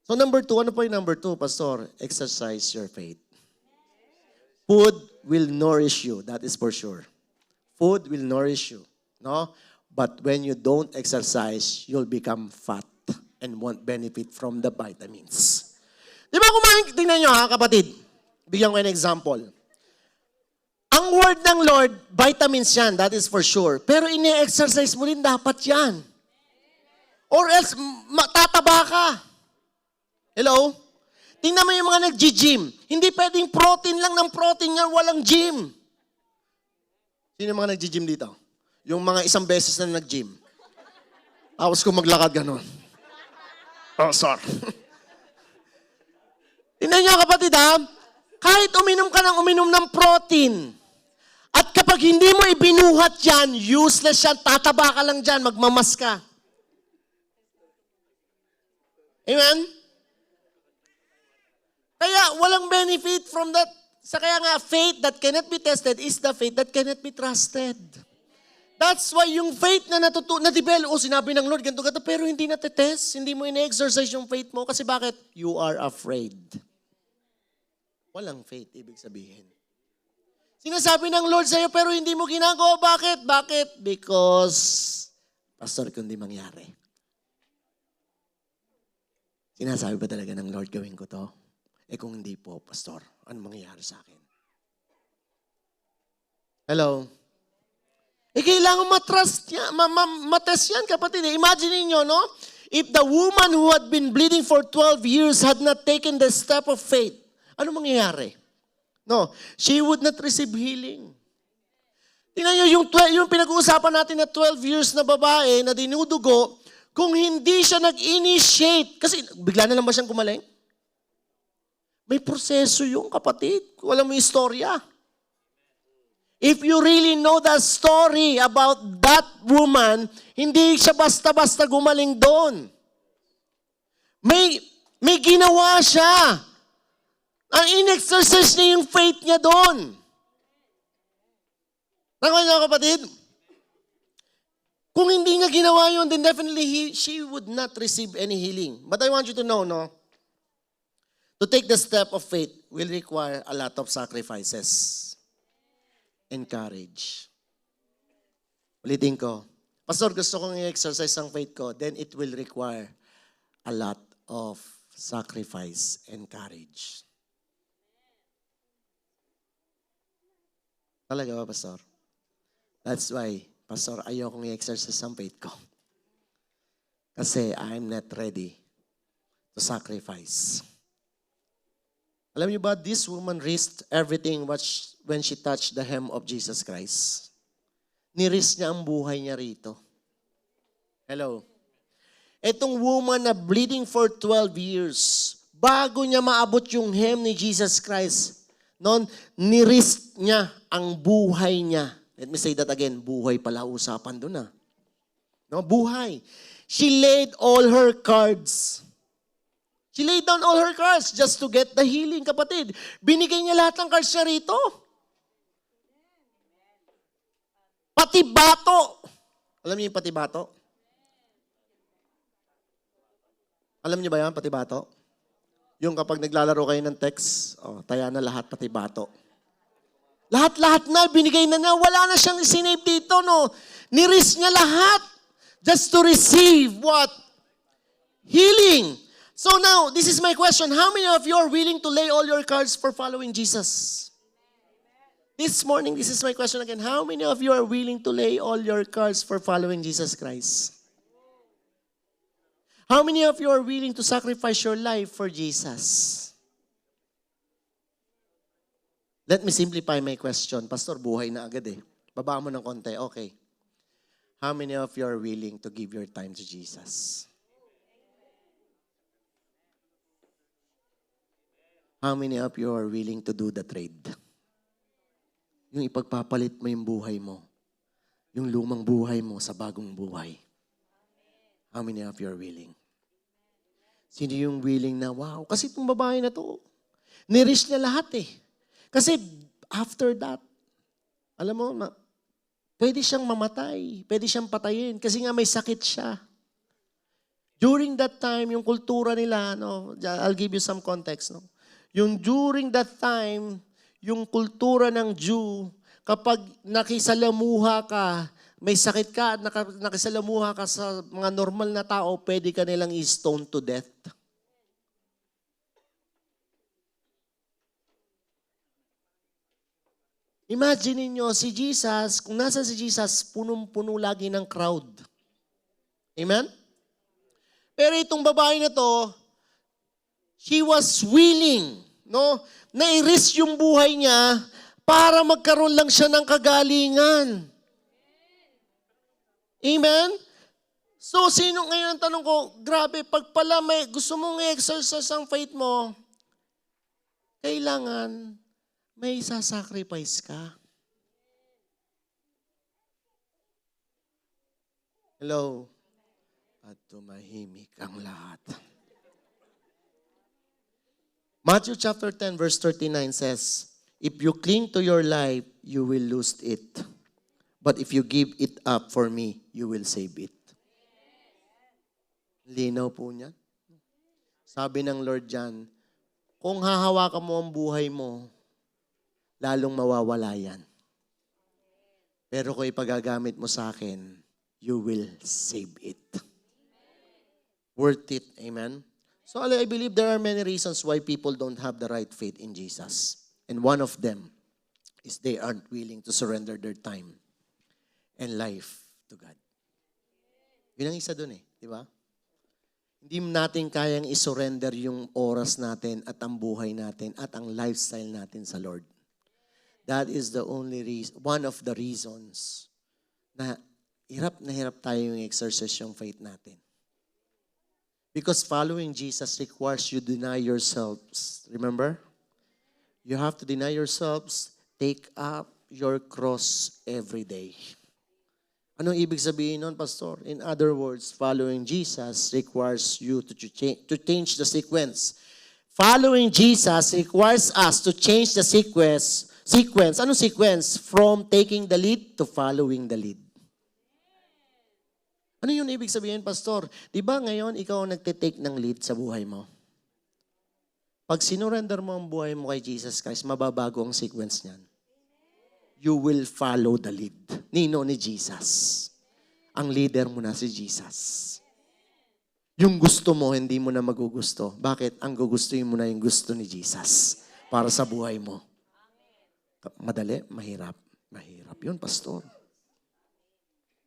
So number 2, ano po yung number 2, Pastor? Exercise your faith. Food will nourish you, that is for sure. Food will nourish you, no? But when you don't exercise, you'll become fat and won't benefit from the vitamins. Di ba kumain, tingnan nyo ha, kapatid. Bigyan ko ng example. Ang word ng Lord, vitamins yan, that is for sure. Pero ine-exercise mo rin dapat yan. Or else, matataba ka. Hello? Tingnan mo yung mga nag-gym. Hindi pwedeng protein lang ng protein yan, walang gym. Sino yung mga nag-gym dito? Yung mga isang beses na nag-gym. Tapos kung maglakad ganun. Oh, sorry. Tingnan nyo kapatid ha, kahit uminom ka ng protein, at kapag hindi mo ibinuhat yan, useless yan, tataba ka lang dyan, magmamas ka. Amen? Kaya walang benefit from that. Kaya nga, faith that cannot be tested is the faith that cannot be trusted. That's why yung faith na na-develop, sinabi ng Lord, ganito, pero hindi natetest, hindi mo ina-exercise yung faith mo. Kasi bakit? You are afraid. Walang faith, ibig sabihin. Sinasabi ng Lord sa'yo, pero hindi mo ginagawa. Bakit? Bakit? Because, Pastor, kundi mangyari. Sinasabi ba talaga ng Lord, gawin ko to? Kung hindi po, Pastor, ano mangyayari sa akin? Hello? Kailangan matrust yan, matest yan, kapatid. Imagine niyo, no? If the woman who had been bleeding for 12 years had not taken the step of faith, ano mangyayari? No, she would not receive healing. Tingnan niyo, yung pinag-uusapan natin na 12 years na babae na dinudugo, kung hindi siya nag-initiate, kasi bigla na lang ba siyang gumaling? May proseso yung kapatid. Walang may istorya. If you really know the story about that woman, hindi siya basta-basta gumaling doon. May ginawa siya. Ang in-exercise niya yung faith niya doon. Nakakaya niyo kapatid? Kung hindi niya ginawa yun, then definitely she would not receive any healing. But I want you to know, no? To take the step of faith will require a lot of sacrifices and courage. Ulitin ko. Pastor, gusto kong i-exercise ang faith ko, then it will require a lot of sacrifice and courage. Talaga ba, Pastor? That's why, Pastor, ayokong i-exercise ang faith ko. Kasi I'm not ready to sacrifice. Alam niyo ba, this woman risked everything when she touched the hem of Jesus Christ. Ni-risk niya ang buhay niya rito. Hello? Etong woman na bleeding for 12 years, bago niya maabot yung hem ni Jesus Christ, noon, ni-risk niya ang buhay niya. Let me say that again, buhay pala usapan doon No, buhay. She laid all her cards. She laid down all her cards just to get the healing, kapatid. Binigay niya lahat ng cards niya rito. Pati bato. Alam niyo yung pati bato? Alam niyo ba yan, pati bato? Yung kapag naglalaro kayo ng text, taya na lahat, pati bato. Lahat-lahat na, binigay na niya. Wala na siyang isinave dito, no? Ni-risk niya lahat just to receive what? Healing. So now, this is my question. How many of you are willing to lay all your cards for following Jesus? This morning, this is my question again. How many of you are willing to lay all your cards for following Jesus Christ? How many of you are willing to sacrifice your life for Jesus? Let me simplify my question. Pastor, buhay na agad eh. Baba mo ng konti. Okay. How many of you are willing to give your time to Jesus? How many of you are willing to do the trade? Yung ipagpapalit mo yung buhay mo. Yung lumang buhay mo sa bagong buhay. How many of you are willing? Sino yung willing na, wow, kasi itong babae na to, nirish niya lahat eh. Kasi after that, alam mo, pwede siyang mamatay, pwede siyang patayin, kasi nga may sakit siya. During that time, yung kultura nila, no, I'll give you some context. No? Yung during that time, yung kultura ng Jew, kapag nakisalamuha ka, may sakit ka at nakisalamuha ka sa mga normal na tao, pwede ka nilang i-stone to death. Imagine niyo si Jesus, kung nasa si Jesus, punong-puno lagi ng crowd. Amen? Pero itong babae na to, she was willing, no? Na-risk yung buhay niya para magkaroon lang siya ng kagalingan. Amen? So, sino ngayon ang tanong ko, grabe, pag pala gusto mong i-exercise ang faith mo, kailangan may sasacrifice ka. Hello? At tumahimik ang lahat. Matthew chapter 10 verse 39 says, if you cling to your life, you will lose it. But if you give it up for me, you will save it. Linaw po niya. Sabi ng Lord dyan, kung hahawakan mo ang buhay mo, lalong mawawala yan. Pero kung ipagagamit mo sa akin, you will save it. Worth it. Amen? So I believe there are many reasons why people don't have the right faith in Jesus. And one of them is they aren't willing to surrender their time and life to God. Yun ang isa dun eh, di ba? Hindi natin kayang isurrender yung oras natin at ang buhay natin at ang lifestyle natin sa Lord. That is the only reason, one of the reasons na hirap tayo yung exercise yung faith natin. Because following Jesus requires you deny yourselves. Remember? You have to deny yourselves, take up your cross every day. Anong ibig sabihin nun, Pastor? In other words, following Jesus requires you to change the sequence. Following Jesus requires us to change the sequence. Anong sequence? From taking the lead to following the lead. Ano yun ibig sabihin, Pastor? Di ba ngayon ikaw ang nagtitake ng lead sa buhay mo? Pag sinurrender mo ang buhay mo kay Jesus Christ, mababago ang sequence niyan. You will follow the lead. Nino ni Jesus. Ang leader mo na si Jesus. Yung gusto mo, hindi mo na magugusto. Bakit? Ang gugustuhin mo na yung gusto ni Jesus para sa buhay mo. Madali? Mahirap. Mahirap yun, Pastor.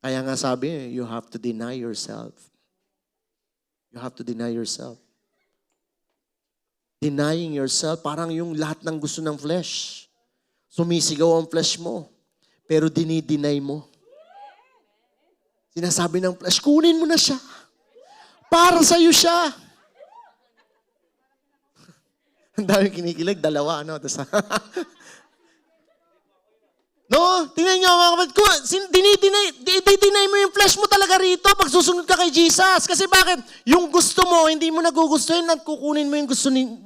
Kaya nga sabi, you have to deny yourself. You have to deny yourself. Denying yourself, parang yung lahat ng gusto ng flesh. Sumisigaw ang flesh mo, pero dinideny mo. Sinasabi ng flesh, kunin mo na siya. Para sa'yo siya. Ang dami kinikilig, dalawa, ano? No, tingnan niyo mga kapatid ko, dinideny mo yung flesh mo talaga rito pag susunod ka kay Jesus. Kasi bakit? Yung gusto mo, hindi mo nagugustuhin at kukunin mo yung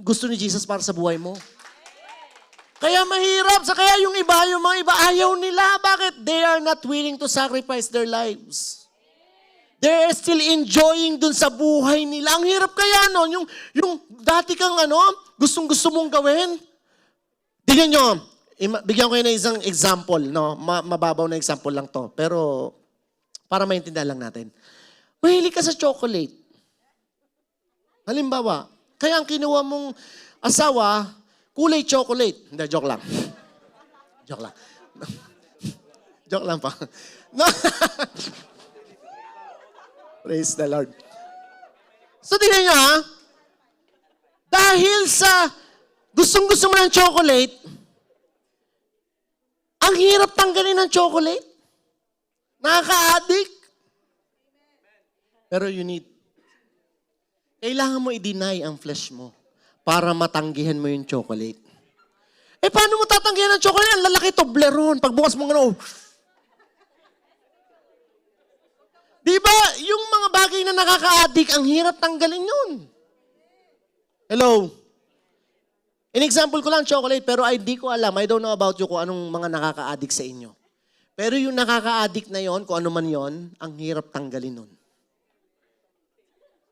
gusto ni Jesus para sa buhay mo. Kaya mahirap. Kaya yung mga iba, ayaw nila. Bakit? They are not willing to sacrifice their lives. They are still enjoying dun sa buhay nila. Ang hirap kaya, no? Yung dati kang, gustong-gusto mong gawin. Tingnan nyo, bigyan ko kayo ng isang example, no? Mababaw na example lang to. Pero, para maintindihan lang natin. Mahilig ka sa chocolate. Halimbawa, kaya ang kinuha mong asawa, kulay chocolate. Hindi, joke lang. Joke lang. Joke lang pa. No. Praise the Lord. So, tingnan nyo ha. Dahil sa gustong-gusto mo ng chocolate, ang hirap tanggalin ng chocolate. Nakaka-addict. Pero kailangan mo i-deny ang flesh mo para matanggihan mo yung chocolate. Paano mo tatanggihan ang chocolate? Ang lalaki Toblerone. Pagbukas mo Di Di ba, yung mga bagay na nakaka-addict, ang hirap tanggalin yun. Hello? In example ko lang, chocolate, pero di ko alam, I don't know about you kung anong mga nakaka-addict sa inyo. Pero yung nakaka-addict na yon, kung ano man yon, ang hirap tanggalin nun.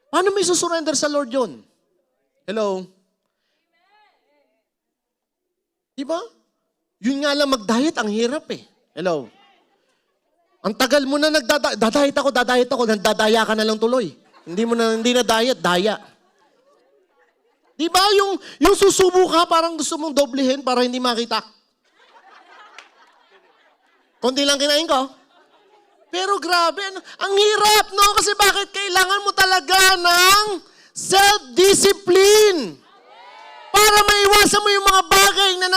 Paano may susurrender sa Lord yun? Hello? Diba? Yun nga lang mag-diet, ang hirap eh. Hello? Ang tagal mo na dadayet ako, nagdadaya ka na lang tuloy. Hindi na diet, daya. Diba yung susubo ka, parang gusto mong doblehin para hindi makita. Konti lang kinain ko. Pero grabe, ang hirap, no? Kasi bakit kailangan mo talaga ng self-discipline? Para maiwasan mo yung mga bagay na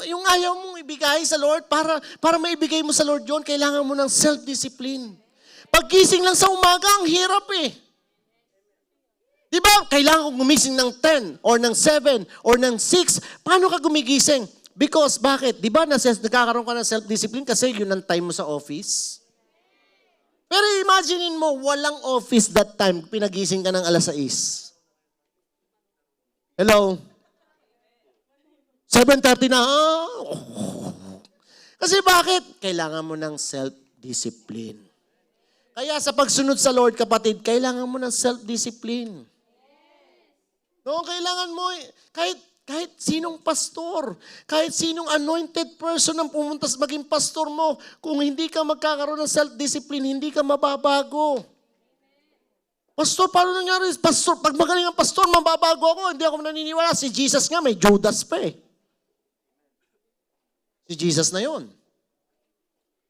yung ayaw mong ibigay sa Lord, para maibigay mo sa Lord yun, kailangan mo ng self-discipline. Paggising lang sa umaga, ang hirap eh. Di ba? Kailangan kong gumising ng 10 or ng 7 or ng 6. Paano ka gumigising? Because, bakit? Di ba nagkakaroon ka ng self-discipline kasi yun ang time mo sa office? Pero imaginein mo, walang office that time, pinagising ka ng alas 6. Hello? 7:30 na. Kasi bakit? Kailangan mo ng self-discipline. Kaya sa pagsunod sa Lord, kapatid, kailangan mo ng self-discipline. No, kailangan mo, kahit sinong pastor, kahit sinong anointed person ang pumunta maging pastor mo, kung hindi ka magkakaroon ng self-discipline, hindi ka mababago. Pastor, paano nangyari? Pastor, pag magaling ang pastor, mababago ako. Hindi ako naniniwala. Si Jesus nga, may Judas pa eh. Si Jesus na yon.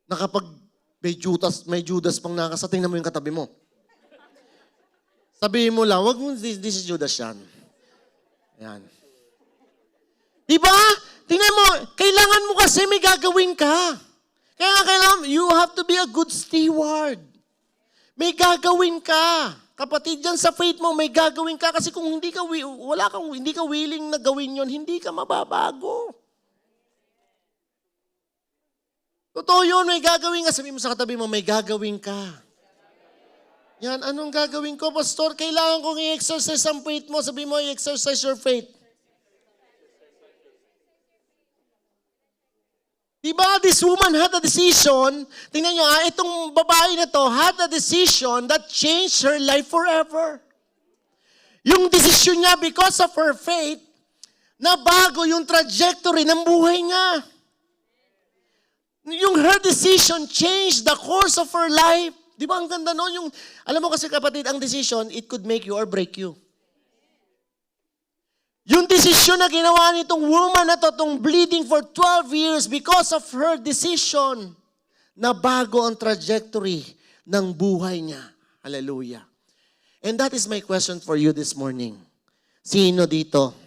Nakapag may Judas pang nakasating na mo yung katabi mo. Sabihin mo lang, wag mo, this is Judas yan. Yan. Diba? Tingnan mo, kailangan mo kasi may gagawin ka. Kaya kailangan, you have to be a good steward. May gagawin ka. Kapatid, dyan sa faith mo, may gagawin ka. Kasi kung hindi ka willing na gawin yon, hindi ka mababago. Totoo yun, may gagawin ka. Sabi mo sa katabi mo, may gagawin ka. Yan, anong gagawin ko, Pastor? Kailangan kong i-exercise ang faith mo. Sabi mo, i-exercise your faith. Diba, this woman had a decision. Tingnan nyo, itong babae na to had a decision that changed her life forever. Yung decision niya, because of her faith, nabago yung trajectory ng buhay niya. Yung her decision changed the course of her life. Di ba ang ganda nun? Alam mo kasi kapatid, ang decision, it could make you or break you. Yung desisyon na ginawa nitong woman na to, itong bleeding for 12 years because of her decision, na bago ang trajectory ng buhay niya. Hallelujah. And that is my question for you this morning. Sino dito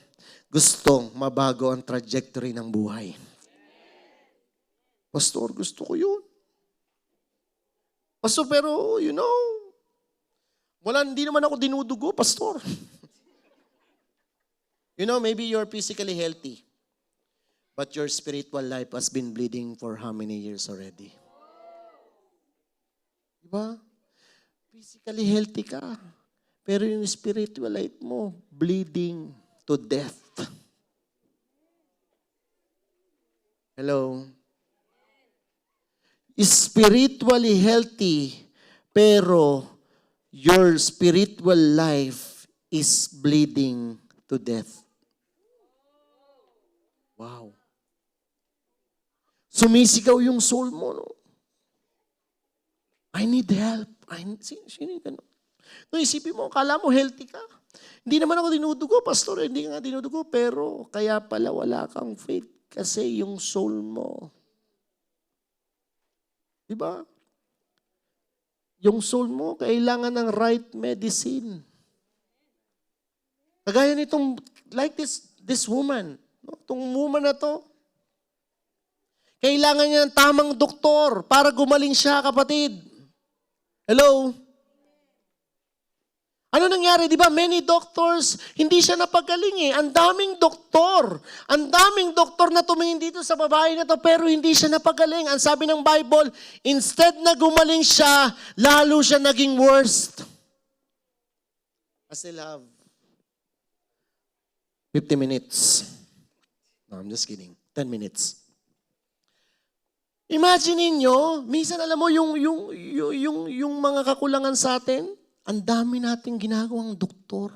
gustong mabago ang trajectory ng buhay? Pastor, gusto ko yun. Pastor, pero, hindi naman ako dinudugo, Pastor. Maybe you're physically healthy, but your spiritual life has been bleeding for how many years already? Diba? Physically healthy ka, pero yung spiritual life mo, bleeding to death. Hello? Spiritually healthy, pero your spiritual life is bleeding to death. Wow. Sumisigaw yung soul mo, no? I need help. Sino ka, no? Isipin mo, kala mo healthy ka. Hindi naman ako dinudugo, Pastor. Hindi ka nga dinudugo, pero kaya pala wala kang faith kasi yung soul mo. Diba? Yung soul mo, kailangan ng right medicine. Kagaya nitong, like this woman. No? Itong woman na to, kailangan niya ng tamang doktor para gumaling siya, kapatid. Hello? Ano nangyari? Di ba, many doctors, hindi siya napagaling eh. Ang daming doktor. Ang daming doktor na tumingin dito sa babae na to, pero hindi siya napagaling. Ang sabi ng Bible, instead na gumaling siya, lalo siya naging worst. I still have 50 minutes. No, I'm just kidding. 10 minutes. Imagine niyo, minsan alam mo yung mga kakulangan sa atin, ang dami nating ginagawang doktor.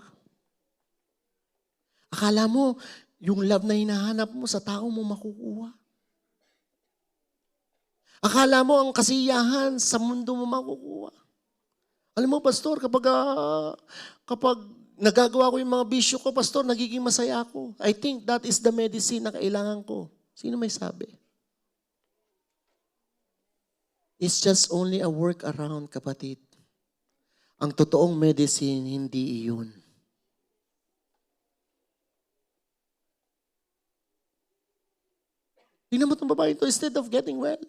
Akala mo, yung love na hinahanap mo sa tao mo makukuha. Akala mo ang kasiyahan sa mundo mo makukuha. Alam mo, pastor, kapag nagagawa ko yung mga bisyo ko, pastor, nagiging masaya ako. I think that is the medicine na kailangan ko. Sino may sabi? It's just only a workaround, kapatid. Ang totoong medicine, hindi iyon. Tingnan mo itong babae ito, instead of getting well,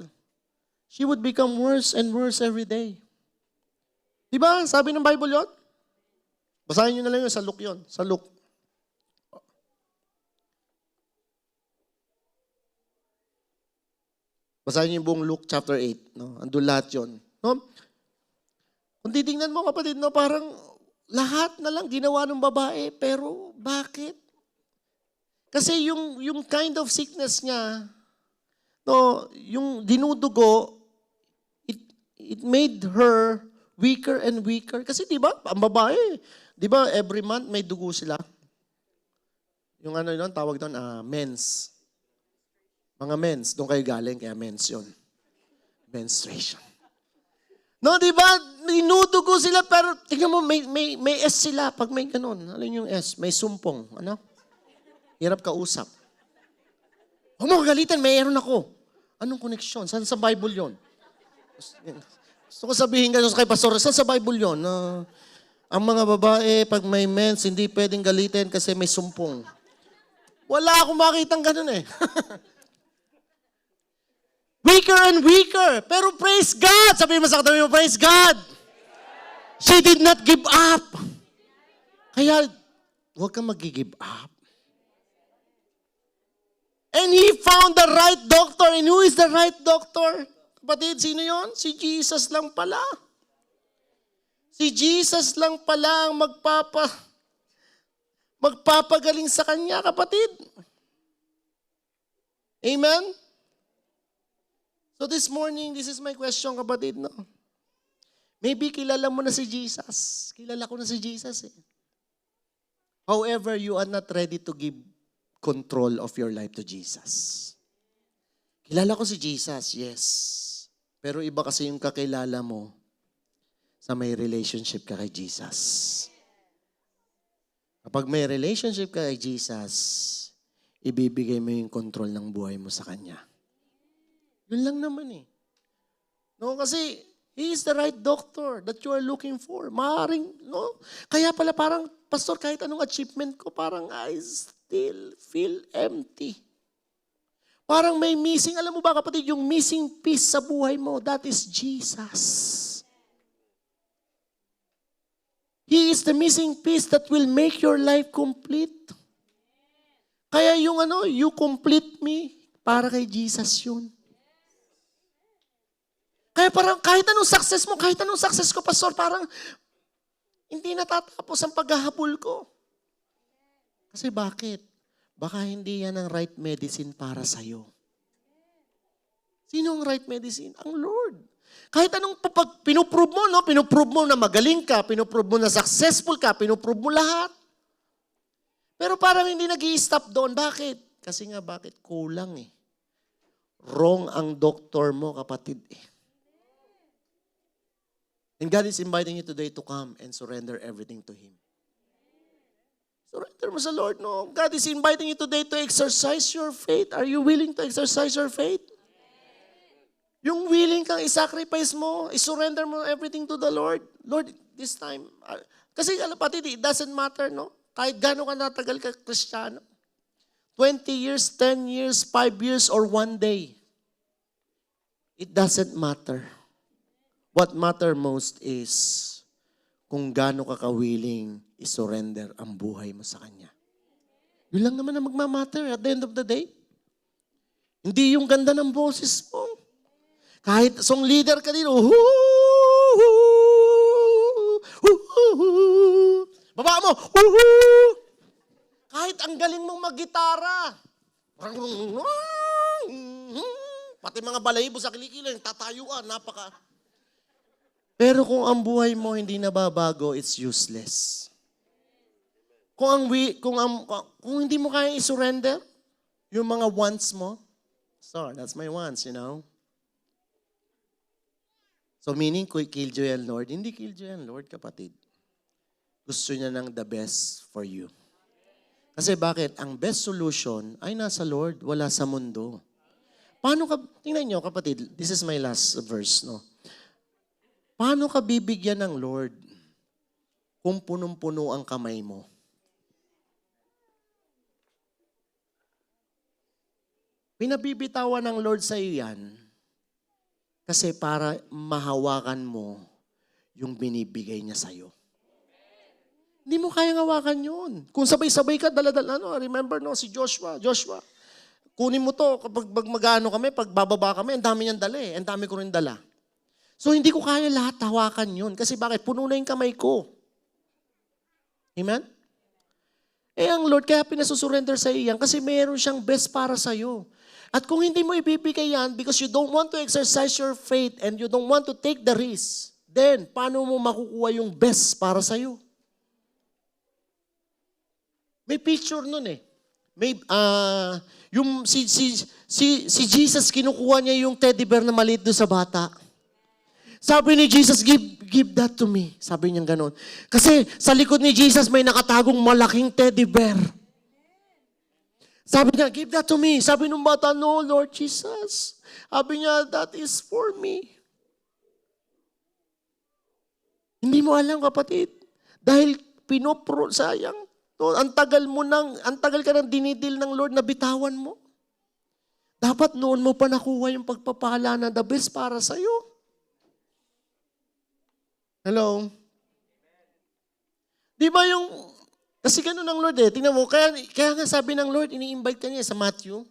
she would become worse and worse every day. Diba? Sabi ng Bible yun? Basahin nyo na lang yun sa Luke yun. Sa Luke. Basahin nyo yung buong Luke chapter 8. No? Andun lahat yun. No? Kung titingnan mo, kapatid, no, parang lahat na lang ginawa ng babae, pero bakit? Kasi yung kind of sickness niya, no, yung dinudugo, it made her weaker and weaker. Kasi di ba, ang babae, di ba every month may dugo sila? Yung ano yun, tawag doon, mens. Mga mens, doon kayo galing, kaya mens yun. Menstruation. No, di ba? Inudugo sila, pero tingnan mo, may S sila pag may ganun. Alam yung S? May sumpong. Ano? Hirap kausap. Huwag mo kagalitan, mayroon ako. Anong koneksyon? Saan sa Bible yon? Gusto ko sabihin ganun kay Pastor, saan sa Bible yon? Ang mga babae, pag may mens, hindi pwedeng galitin kasi may sumpong. Wala akong makitang ganun eh. Weaker and weaker. Pero praise God. Sabihin mo sa katabi mo, praise God. She did not give up. Kaya, huwag kang mag-give up. And he found the right doctor. And who is the right doctor? Kapatid, sino yon? Si Jesus lang pala. Si Jesus lang pala ang magpapagaling sa kanya, kapatid. Amen? So this morning, this is my question, kapatid, no? Maybe kilala mo na si Jesus. Kilala ko na si Jesus eh. However, you are not ready to give control of your life to Jesus. Kilala ko si Jesus, yes. Pero iba kasi yung kakilala mo sa may relationship ka kay Jesus. Kapag may relationship ka kay Jesus, ibibigay mo yung control ng buhay mo sa Kanya. Yun lang naman eh. No, kasi He is the right doctor that you are looking for. Maaring, no? Kaya pala parang, Pastor, kahit anong achievement ko, parang I still feel empty. Parang may missing. Alam mo ba, kapatid, yung missing piece sa buhay mo, that is Jesus. He is the missing piece that will make your life complete. Kaya yung you complete me, para kay Jesus yun. Kaya parang kahit anong success mo, kahit anong success ko, Pastor, parang hindi natatapos ang paghahabol ko. Kasi bakit? Baka hindi yan ang right medicine para sa'yo. Sino ang right medicine? Ang Lord. Kahit anong pinuprove mo, no? Pinuprove mo na magaling ka, pinuprove mo na successful ka, pinuprove mo lahat. Pero parang hindi nag-i-stop doon. Bakit? Kasi nga bakit? Kulang eh. Wrong ang doktor mo, kapatid eh. And God is inviting you today to come and surrender everything to Him. Surrender mo sa Lord, no? God is inviting you today to exercise your faith. Are you willing to exercise your faith? Yung willing kang i-sacrifice mo, i-surrender mo everything to the Lord. Lord, this time, kasi pati it doesn't matter, no? Kahit gano'n ka natagal ka Kristiyano. 20 years, 10 years, 5 years, or 1 day. It doesn't matter. What matter most is kung gaano ka kawiling isurrender ang buhay mo sa Kanya. Yun lang naman ang magmamatter at the end of the day. Hindi yung ganda ng boses mo. Kahit song leader ka din, baba mo, kahit ang galing mong mag-gitara, pati mga balahibo sa kilikili, tatayuan, napaka. Pero kung ang buhay mo hindi nababago, it's useless. Kung hindi mo kaya i-surrender, yung mga wants mo, so that's my wants, So meaning, kill Joy and Lord, hindi kill Joy and Lord, kapatid. Gusto niya ng the best for you. Kasi bakit? Ang best solution ay nasa Lord, wala sa mundo. Tingnan niyo kapatid, this is my last verse, no? Paano ka bibigyan ng Lord kung punong-puno ang kamay mo? Pinabibitawan ng Lord sa iyo yan kasi para mahawakan mo yung binibigay niya sa iyo. Hindi mo kayang hawakan yun. Kung sabay-sabay ka, dala-dala, remember si Joshua, kunin mo to, kapag magano kami, pag bababa kami, ang dami niyang dala ang dami ko rin dala. So hindi ko kaya lahat hawakan yun. Kasi bakit? Puno na yung kamay ko. Amen? Ang Lord kaya pinasusurrender sa iyo yan kasi mayroon siyang best para sa iyo. At kung hindi mo ibibigay yan because you don't want to exercise your faith and you don't want to take the risk, then paano mo makukuha yung best para sa iyo? May picture nun May, yung si Jesus, kinukuha niya yung teddy bear na maliit doon sa bata. Sabi ni Jesus, give that to me. Sabi niya gano'n. Kasi sa likod ni Jesus may nakatagong malaking teddy bear. Sabi niya, give that to me. Sabi ng bata, no, Lord Jesus. Sabi niya, that is for me. Hindi mo alam, kapatid. Dahil sayang. No, ang tagal ka nang dinidil ng Lord na bitawan mo. Dapat noon mo pa nakuha yung pagpapala na the best para sa'yo. Hello? Di ba kasi ganun ang Lord Tingnan mo, kaya nga sabi ng Lord, ini-invite ka niya sa Matthew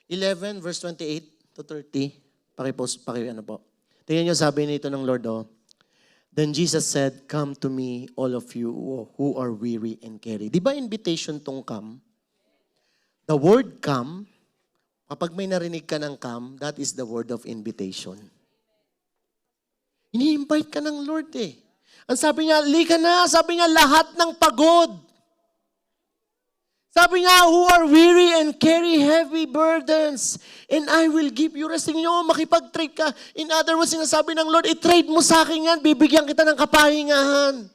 11 verse 28 to 30. Paki-post, po. Tingnan niyo, sabi nito ng Lord, Then Jesus said, come to me, all of you who are weary and carry. Di ba invitation tong come? The word come, kapag may narinig ka ng come, that is the word of invitation. Ini-invite ka ng Lord Ang sabi niya, lika na. Sabi niya, lahat ng pagod. Sabi niya, who are weary and carry heavy burdens, and I will give you rest. Tingnan niyo, makipag-trade ka. In other words, sinasabi ng Lord, i-trade mo sa akin yan, bibigyan kita ng kapahingahan.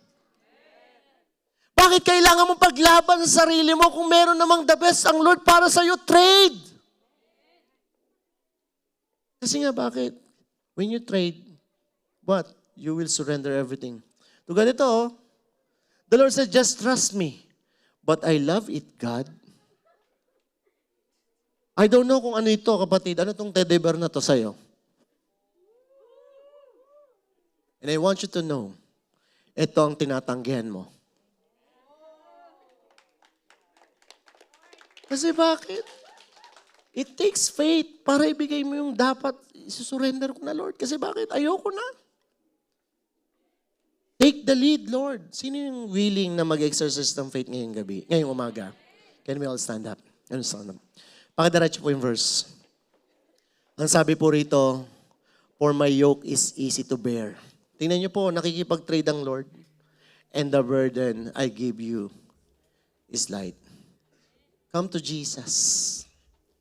Bakit kailangan mo paglaban sa sarili mo kung meron namang the best ang Lord para sa'yo? Trade! Kasi nga, bakit? When you trade, what? You will surrender everything. To ganito, the Lord said, just trust me. But I love it, God. I don't know kung ano ito, kapatid. Ano itong teddy bear na to sa'yo? And I want you to know, ito ang tinatanggihan mo. Kasi bakit? It takes faith para ibigay mo yung dapat isusurrender ko na, Lord. Kasi bakit? Ayoko na. Take the lead, Lord. Sino yung willing na mag-exercise ng faith ngayong umaga? Can we all stand up? Pakidiretso po yung verse. Ang sabi po rito, for my yoke is easy to bear. Tingnan niyo po, nakikipag-trade ang Lord. And the burden I give you is light. Come to Jesus.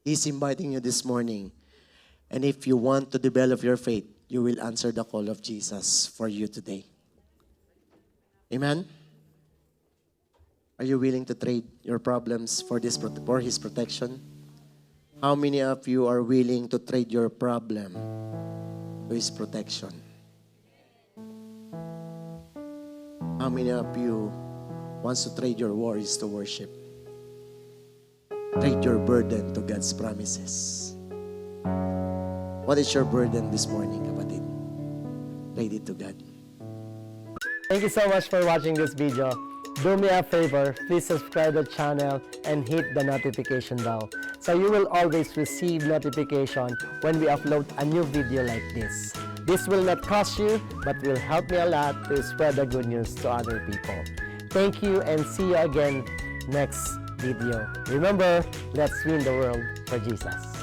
He's inviting you this morning. And if you want to develop your faith, you will answer the call of Jesus for you today. Amen? Are you willing to trade your problems for His protection? How many of you are willing to trade your problem to His protection? How many of you wants to trade your worries to worship? Trade your burden to God's promises. What is your burden this morning, kapatid? Trade it to God. Thank you so much for watching this video. Do me a favor, please subscribe the channel and hit the notification bell so you will always receive notification when we upload a new video like this. This will not cost you, but will help me a lot to spread the good news to other people. Thank you and see you again next video. Remember, let's win the world for Jesus.